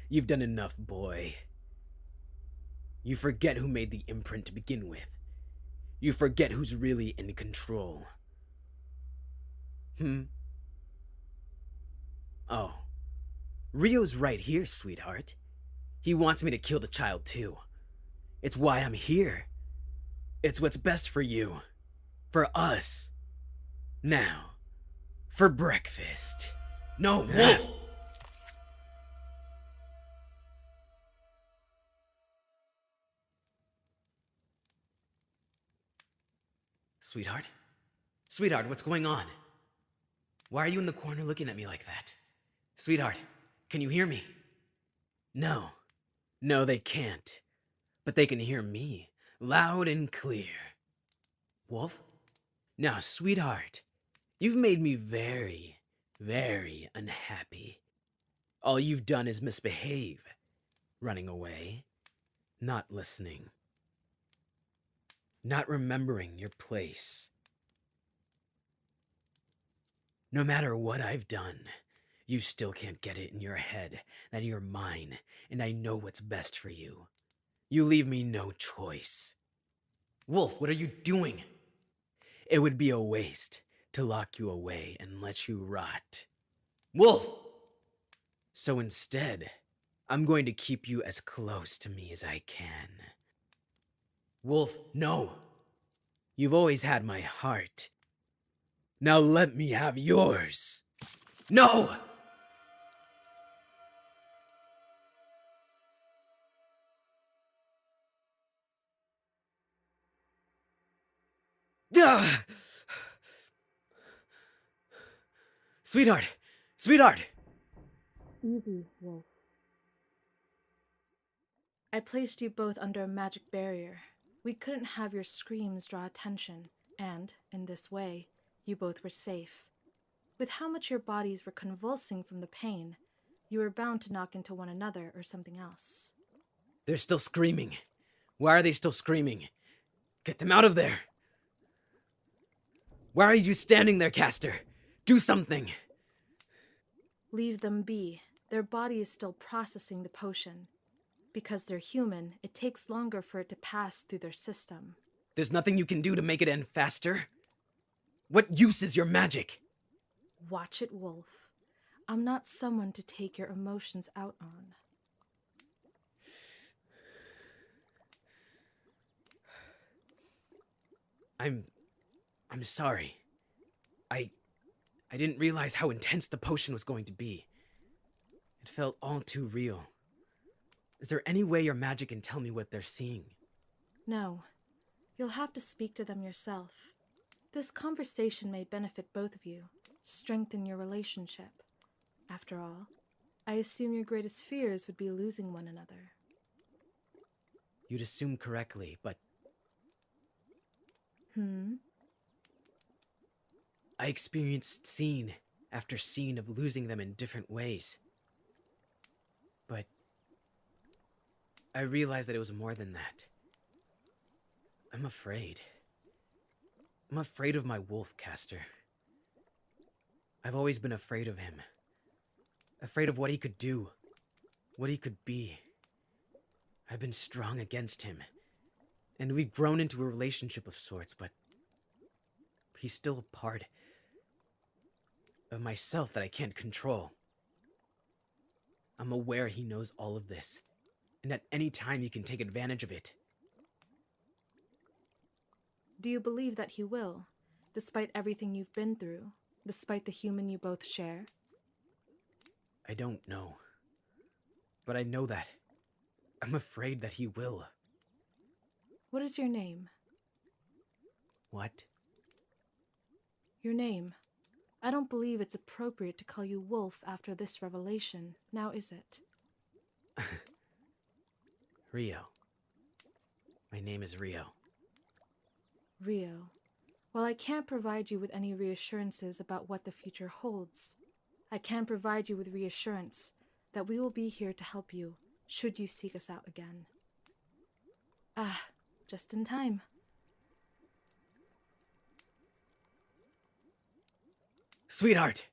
You've done enough, boy. You forget who made the imprint to begin with. You forget who's really in control. Oh. Rio's right here, sweetheart. He wants me to kill the child too. It's why I'm here. It's what's best for you. For us. Now. For breakfast. No, Wolf! Sweetheart? Sweetheart, what's going on? Why are you in the corner looking at me like that? Sweetheart, can you hear me? No. No, they can't. But they can hear me, loud and clear. Wolf? Now, sweetheart, you've made me very, very unhappy. All you've done is misbehave. Running away. Not listening. Not remembering your place. No matter what I've done, you still can't get it in your head that you're mine, and I know what's best for you. You leave me no choice. Wolf, what are you doing? It would be a waste to lock you away and let you rot. Wolf! So instead, I'm going to keep you as close to me as I can. Wolf, no! You've always had my heart. Now let me have yours. No! Ugh! Sweetheart! Sweetheart! Easy, Wolf. I placed you both under a magic barrier. We couldn't have your screams draw attention, and, in this way, you both were safe. With how much your bodies were convulsing from the pain, you were bound to knock into one another or something else. They're still screaming. Why are they still screaming? Get them out of there! Why are you standing there, Caster? Do something! Leave them be. Their body is still processing the potion. Because they're human, it takes longer for it to pass through their system. There's nothing you can do to make it end faster? What use is your magic? Watch it, Wolf. I'm not someone to take your emotions out on. I'm sorry. I didn't realize how intense the potion was going to be. It felt all too real. Is there any way your magic can tell me what they're seeing? No. You'll have to speak to them yourself. This conversation may benefit both of you, strengthen your relationship. After all, I assume your greatest fears would be losing one another. You'd assume correctly, but... I experienced scene after scene of losing them in different ways. But I realized that it was more than that. I'm afraid. I'm afraid of my wolf, Caster. I've always been afraid of him. Afraid of what he could do, what he could be. I've been strong against him, and we've grown into a relationship of sorts, but he's still a part of myself that I can't control. I'm aware he knows all of this, and at any time he can take advantage of it. Do you believe that he will, despite everything you've been through, despite the human you both share? I don't know. But I know that. I'm afraid that he will. What is your name? What? Your name. I don't believe it's appropriate to call you Wolf after this revelation, now is it? Rio. My name is Rio. Rio. While I can't provide you with any reassurances about what the future holds, I can provide you with reassurance that we will be here to help you should you seek us out again. Ah, just in time. Sweetheart!